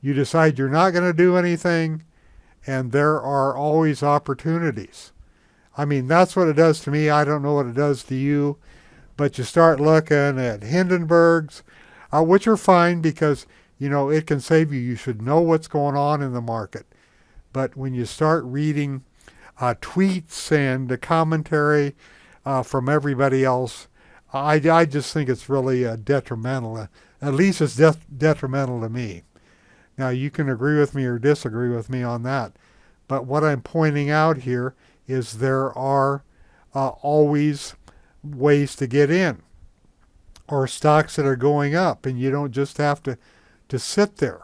A: You decide you're not going to do anything, and there are always opportunities. I mean, that's what it does to me. I don't know what it does to you, but you start looking at Hindenburg's, which are fine because, you know, it can save you. You should know what's going on in the market. But when you start reading tweets and the commentary from everybody else, I just think it's really detrimental. At least it's detrimental to me. Now, you can agree with me or disagree with me on that. But what I'm pointing out here is there are always ways to get in, or stocks that are going up, and you don't just have to sit there.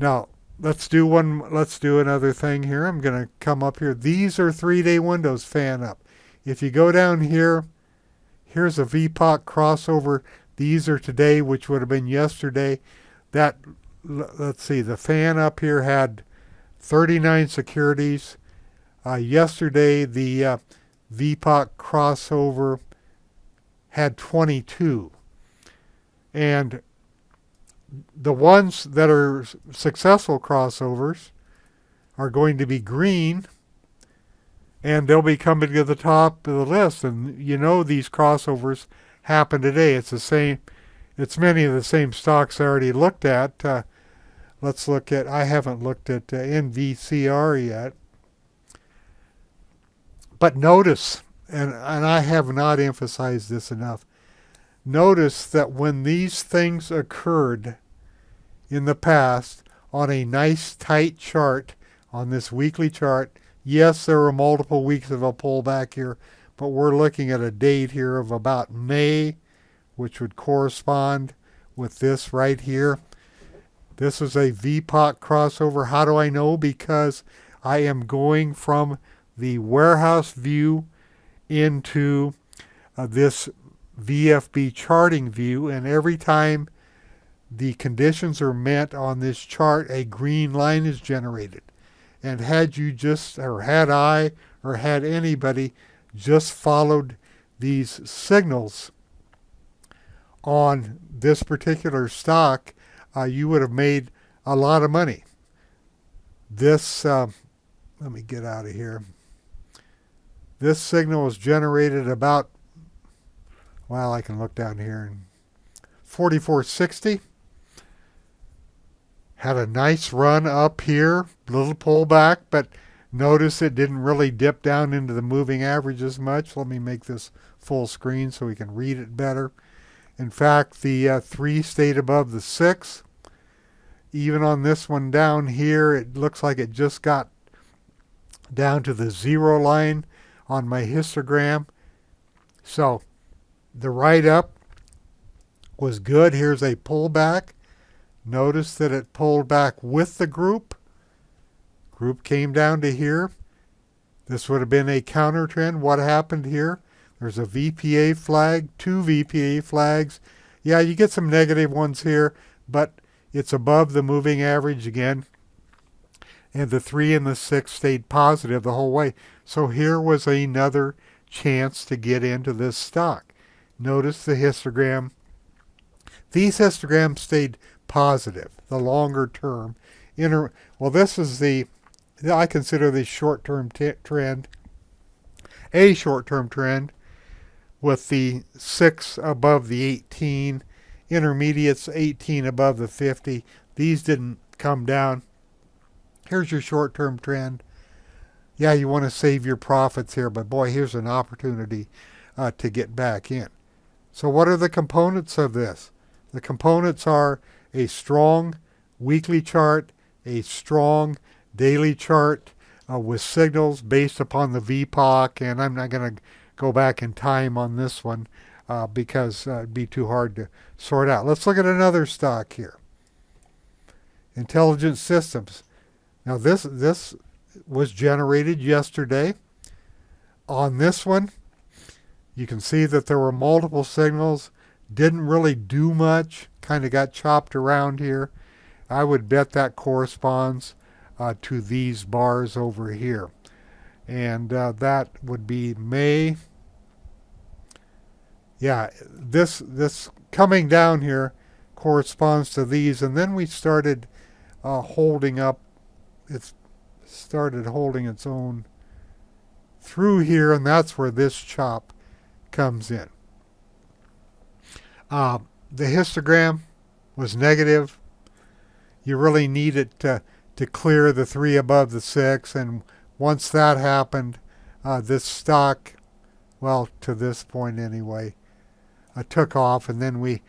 A: Now, let's do another thing here. I'm going to come up here. These are 3-day windows fan up. If you go down here, here's a VPOP crossover. These are today, which would have been yesterday. Let's see, the fan up here had 39 securities. Yesterday, the VPOP crossover had 22. And the ones that are successful crossovers are going to be green, and they'll be coming to the top of the list. And you know these crossovers happen today. It's many of the same stocks I already looked at. Let's look at, I haven't looked at NVCR yet. But notice, and I have not emphasized this enough, notice that when these things occurred in the past on a nice tight chart, on this weekly chart, yes, there were multiple weeks of a pullback here, but we're looking at a date here of about May, which would correspond with this right here. This is a VPOP crossover. How do I know? Because I am going from the warehouse view into this VFB charting view, and every time the conditions are met on this chart, a green line is generated. And had you just, or had I, or had anybody just followed these signals on this particular stock, you would have made a lot of money. This, let me get out of here. This signal was generated about, well, I can look down here, and 44.60. Had a nice run up here, little pullback, but notice it didn't really dip down into the moving average as much. Let me make this full screen so we can read it better. In fact, the 3 stayed above the 6. Even on this one down here, it looks like it just got down to the 0 line on my histogram. So the write-up was good. Here's a pullback. Notice that it pulled back with the group. Group came down to here. This would have been a counter trend. What happened here? There's a VPA flag, 2 VPA flags. Yeah, you get some negative ones here, but it's above the moving average again. And the 3 and the 6 stayed positive the whole way. So here was another chance to get into this stock. Notice the histogram. These histograms stayed positive, the longer term. Well, this is I consider the short-term trend, a short-term trend, with the 6 above the 18, intermediates 18 above the 50. These didn't come down. Here's your short-term trend. Yeah, you want to save your profits here, but boy, here's an opportunity to get back in. So what are the components of this? The components are a strong weekly chart, a strong daily chart with signals based upon the VPOC, and I'm not going to go back in time on this one because it'd be too hard to sort out. Let's look at another stock here. Intelligent Systems. Now this was generated yesterday. On this one, You can see that there were multiple signals, didn't really do much, kind of got chopped around here. I would bet that corresponds to these bars over here. And that would be May. Yeah, this coming down here corresponds to these, and then we started holding up. It started holding its own through here, and that's where this chop comes in. The histogram was negative. You really need it to clear the 3 above the 6, and once that happened, this stock, well, to this point anyway, took off, and then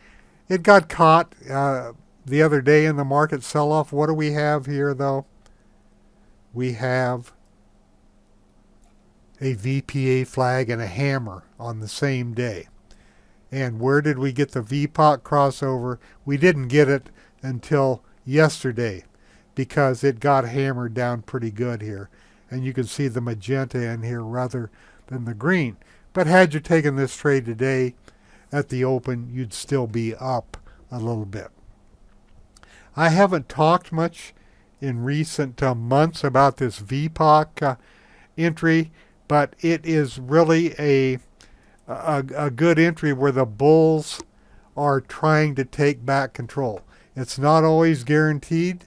A: it got caught the other day in the market sell-off. What do we have here, though? We have a VPA flag and a hammer on the same day. And where did we get the VPOP crossover? We didn't get it until yesterday because it got hammered down pretty good here. And you can see the magenta in here rather than the green. But had you taken this trade today at the open, you'd still be up a little bit. I haven't talked much in recent months about this VPOP entry, but it is really a good entry where the bulls are trying to take back control. It's not always guaranteed.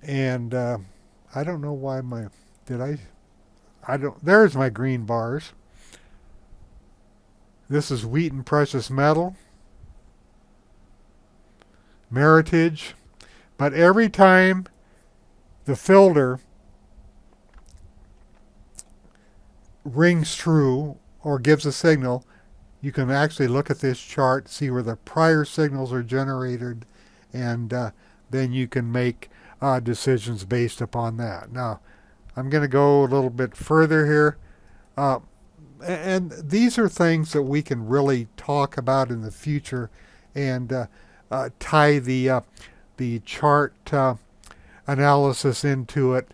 A: And I don't know why there's my green bars. This is wheat and precious metal. Meritage. But every time the filter rings true or gives a signal, you can actually look at this chart, see where the prior signals are generated, and then you can make decisions based upon that. Now, I'm going to go a little bit further here. And these are things that we can really talk about in the future and tie the chart analysis into it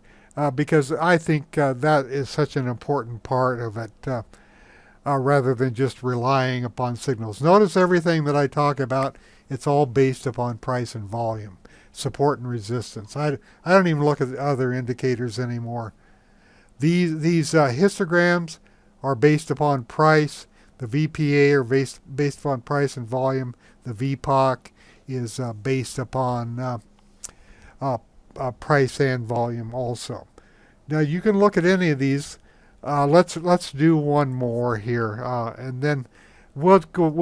A: because I think that is such an important part of it rather than just relying upon signals. Notice everything that I talk about, it's all based upon price and volume, support and resistance. I don't even look at other indicators anymore. These histograms are based upon price. The VPA are based upon price and volume. The VPOC is based upon price and volume also. Now you can look at any of these. Let's do one more here, and then we'll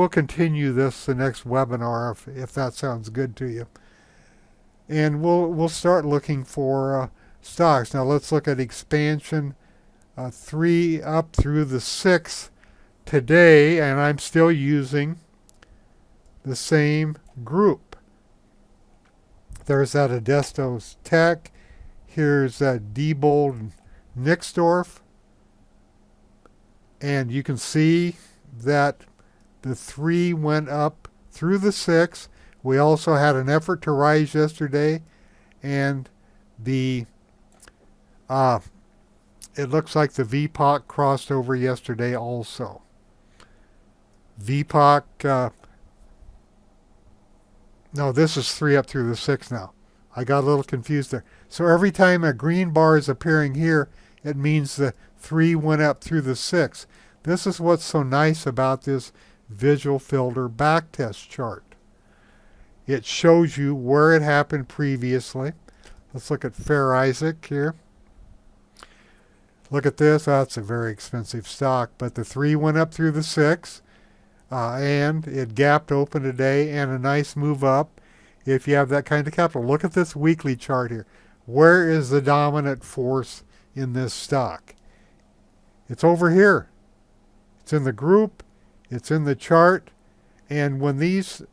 A: continue this the next webinar if that sounds good to you. And we'll start looking for stocks. Now let's look at expansion 3 up through the 6 today, and I'm still using the same group. There's that Edisto Tech. Here's Diebold and Nixdorf. And you can see that the 3 went up through the 6. We also had an effort to rise yesterday, and the it looks like the VPOP crossed over yesterday also. VPOP, no, this is 3 up through the 6 now. I got a little confused there. So every time a green bar is appearing here, it means the 3 went up through the 6. This is what's so nice about this visual filter backtest chart. It shows you where it happened previously. Let's look at Fair Isaac here. Look at this. That's a very expensive stock, but the 3 went up through the 6, and it gapped open today, and a nice move up if you have that kind of capital. Look at this weekly chart here. Where is the dominant force in this stock? It's over here. It's in the group. It's in the chart. And when these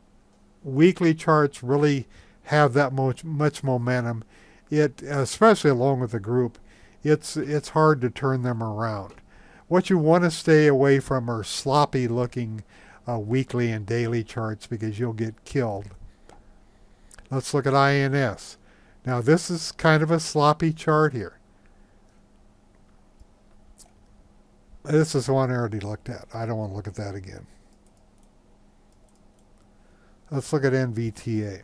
A: weekly charts really have that much momentum, it, especially along with the group, it's hard to turn them around. What you want to stay away from are sloppy looking weekly and daily charts because you'll get killed. Let's look at INS. Now this is kind of a sloppy chart here. This is one I already looked at. I don't want to look at that again. Let's look at NVTA.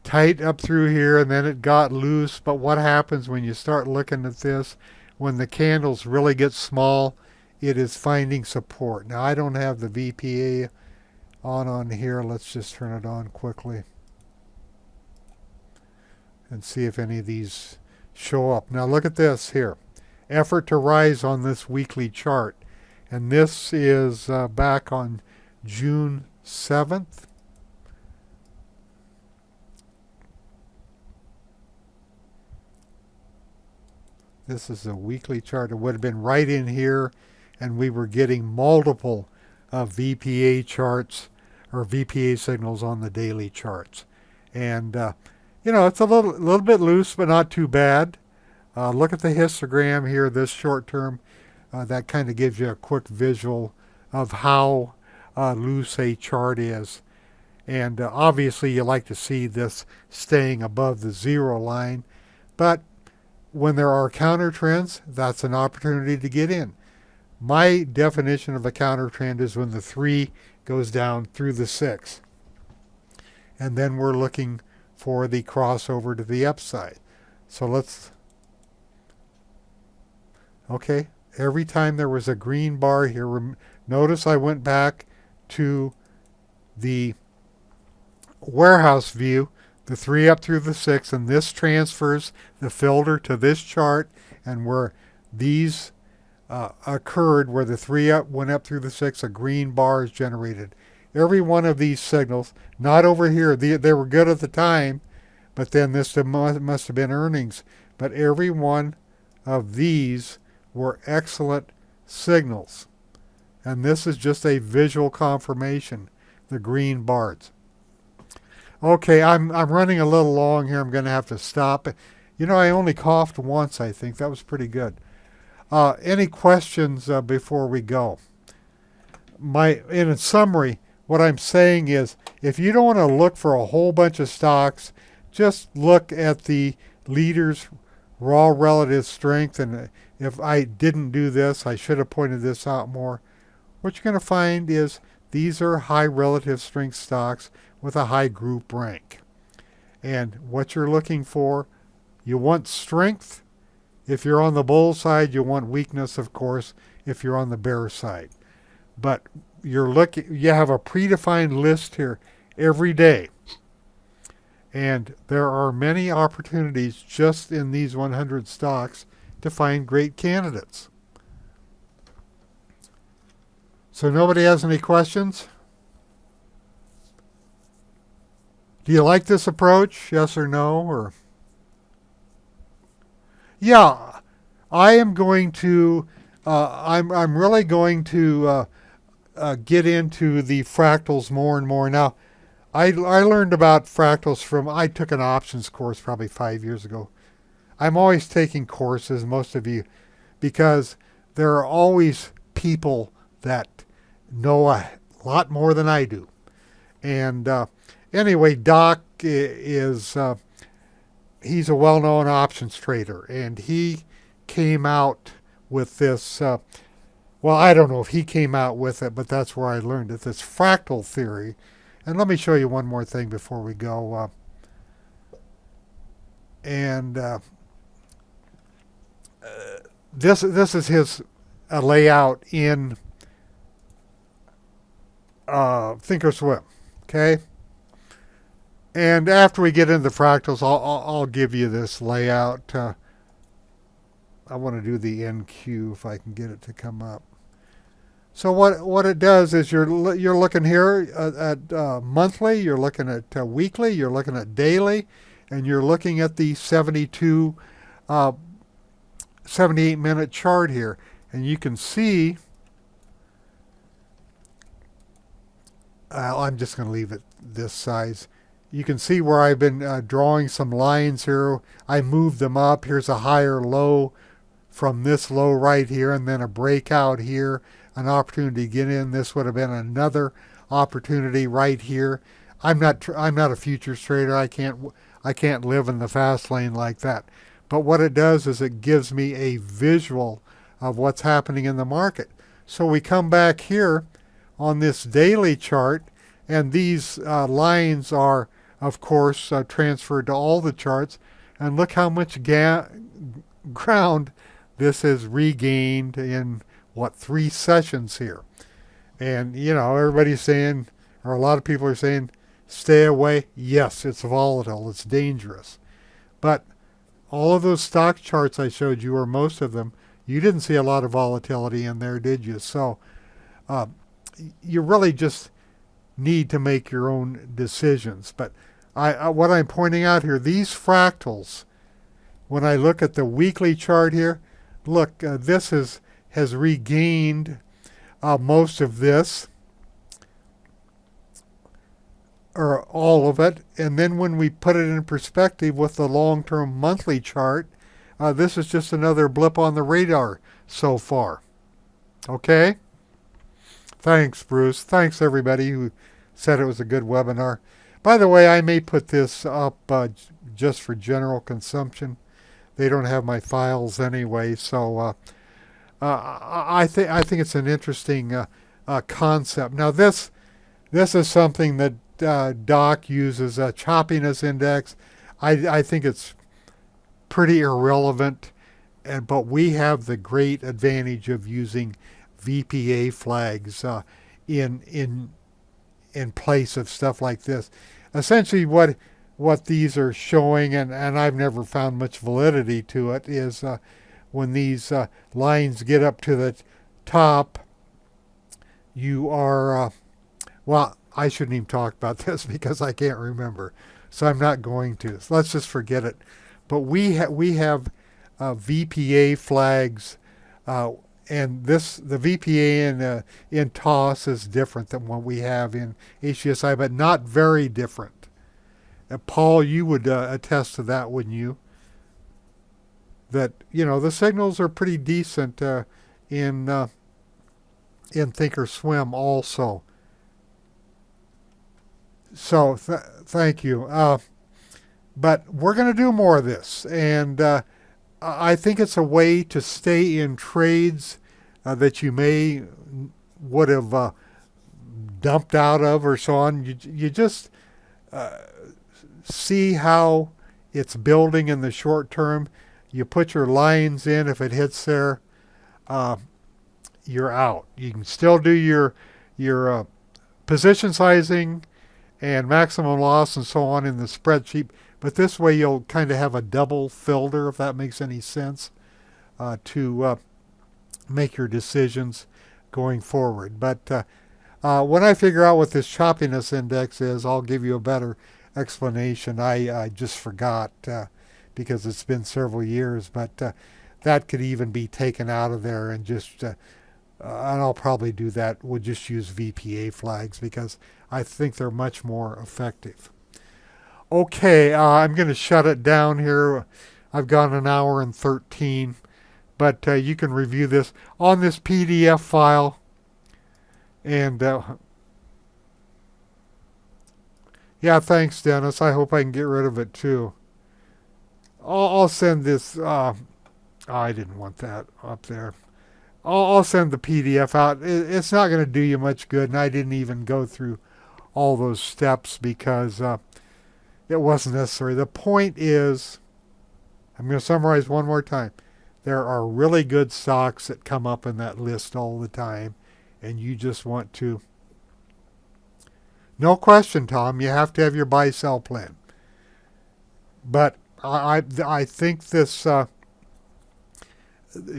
A: Tight up through here, and then it got loose. But what happens when you start looking at this, when the candles really get small, it is finding support. Now, I don't have the VPA on here. Let's just turn it on quickly and see if any of these show up. Now, look at this here. Effort to rise on this weekly chart. And this is back on June 7th. This is a weekly chart. It would have been right in here, and we were getting multiple VPA charts or VPA signals on the daily charts. And, it's a little bit loose, but not too bad. Look at the histogram here, this short term. That kind of gives you a quick visual of how loose a chart is. And obviously you like to see this staying above the zero line. But when there are counter trends, that's an opportunity to get in. My definition of a counter trend is when the 3 goes down through the 6. And then we're looking for the crossover to the upside. So okay, every time there was a green bar here, notice I went back to the warehouse view, the 3 up through the 6, and this transfers the filter to this chart, and where these occurred, where the 3 went up through the 6, a green bar is generated. Every one of these signals, not over here, they were good at the time, but then this must have been earnings, but every one of these were excellent signals. And this is just a visual confirmation, the green bars. Okay, I'm running a little long here. I'm going to have to stop. I only coughed once, I think. That was pretty good. Any questions before we go? In summary, what I'm saying is, if you don't want to look for a whole bunch of stocks, just look at the leaders' raw relative strength. And if I didn't do this, I should have pointed this out more. What you're going to find is these are high relative strength stocks with a high group rank. And what you're looking for, you want strength. If you're on the bull side, you want weakness, of course, if you're on the bear side. But you have a predefined list here every day. And there are many opportunities just in these 100 stocks to find great candidates. So nobody has any questions? Do you like this approach? Yes or no? Or yeah, I am going to. I'm really going to get into the fractals more and more. Now, I learned about fractals I took an options course probably 5 years ago. I'm always taking courses, most of you, because there are always people that know a lot more than I do. And anyway, Doc is he's a well-known options trader, and he came out with this. Well, I don't know if he came out with it, but that's where I learned it. This fractal theory. And let me show you one more thing before we go. This is his layout in Thinkorswim. Okay. And after we get into the fractals, I'll give you this layout. I want to do the NQ if I can get it to come up. So what it does is you're looking here at monthly, you're looking at weekly, you're looking at daily, and you're looking at the 78-minute chart here. And you can see, I'm just going to leave it this size. You can see where I've been drawing some lines here. I moved them up. Here's a higher low from this low right here, and then a breakout here, an opportunity to get in. This would have been another opportunity right here. I'm not a futures trader. I can't live in the fast lane like that. But what it does is it gives me a visual of what's happening in the market. So we come back here on this daily chart, and these lines are, of course, transferred to all the charts. And look how much ground this has regained in, what, 3 sessions here. And, you know, everybody's saying, or a lot of people are saying, stay away. Yes, it's volatile. It's dangerous. But all of those stock charts I showed you, or most of them, you didn't see a lot of volatility in there, did you? So you really just need to make your own decisions. But what I'm pointing out here, these fractals, when I look at the weekly chart here, look, this has regained most of this, or all of it. And then when we put it in perspective with the long-term monthly chart, this is just another blip on the radar so far. Okay? Thanks, Bruce. Thanks, everybody who said it was a good webinar. By the way, I may put this up just for general consumption. They don't have my files anyway, so I think it's an interesting concept. Now, this is something that Doc uses, a choppiness index. I think it's pretty irrelevant, but we have the great advantage of using VPA flags in place of stuff like this. Essentially, what these are showing, and I've never found much validity to it, is when these lines get up to the top, you are, well, I shouldn't even talk about this because I can't remember, so I'm not going to. So let's just forget it. But we have VPA flags, and the VPA in TOS is different than what we have in HGSI, but not very different. Paul, you would attest to that, wouldn't you? That, you know, the signals are pretty decent in Thinkorswim also. So thank you. But we're going to do more of this, and I think it's a way to stay in trades that you would have dumped out of or so on. You just see how it's building in the short term. You put your lines in. If it hits there, you're out. You can still do your position sizing and maximum loss and so on in the spreadsheet, but this way you'll kind of have a double filter, if that makes any sense, to make your decisions going forward. But when I figure out what this choppiness index is, I'll give you a better explanation. I just forgot because it's been several years, but that could even be taken out of there and just, and I'll probably do that. We'll just use VPA flags because I think they're much more effective. Okay, I'm going to shut it down here. I've gone 1 hour and 13, but you can review this on this PDF file. And yeah, thanks, Dennis. I hope I can get rid of it too. I'll send this. I didn't want that up there. I'll send the PDF out. It's not going to do you much good, and I didn't even go through all those steps because it wasn't necessary. The point is, I'm going to summarize one more time. There are really good stocks that come up in that list all the time, and you just want to, no question, Tom, you have to have your buy-sell plan. But I think this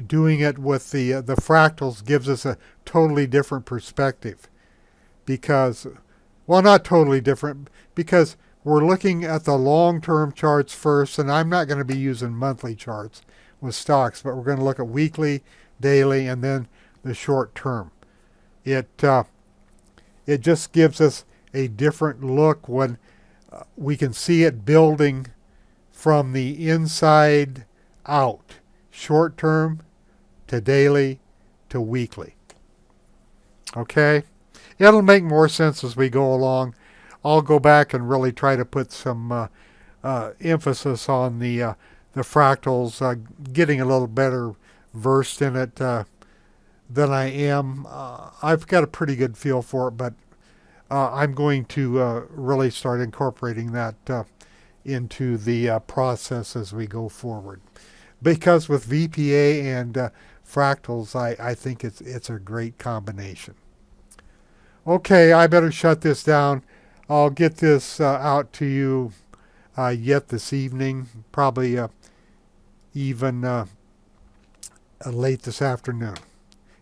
A: doing it with the fractals gives us a totally different perspective because, well, not totally different, because we're looking at the long-term charts first, and I'm not going to be using monthly charts with stocks, but we're going to look at weekly, daily, and then the short term. It just gives us a different look when we can see it building from the inside out, short term to daily to weekly. Okay? It'll make more sense as we go along. I'll go back and really try to put some emphasis on the fractals, getting a little better versed in it than I am. I've got a pretty good feel for it, but I'm going to really start incorporating that into the process as we go forward. Because with VPA and Fractals, I think it's a great combination. Okay, I better shut this down. I'll get this out to you yet this evening, probably even late this afternoon.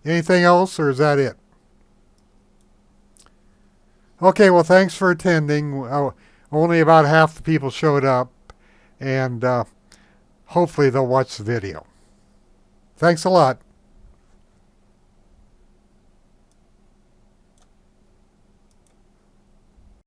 A: Anything else, or is that it? Okay, well, thanks for attending. Only about half the people showed up, and hopefully they'll watch the video. Thanks a lot.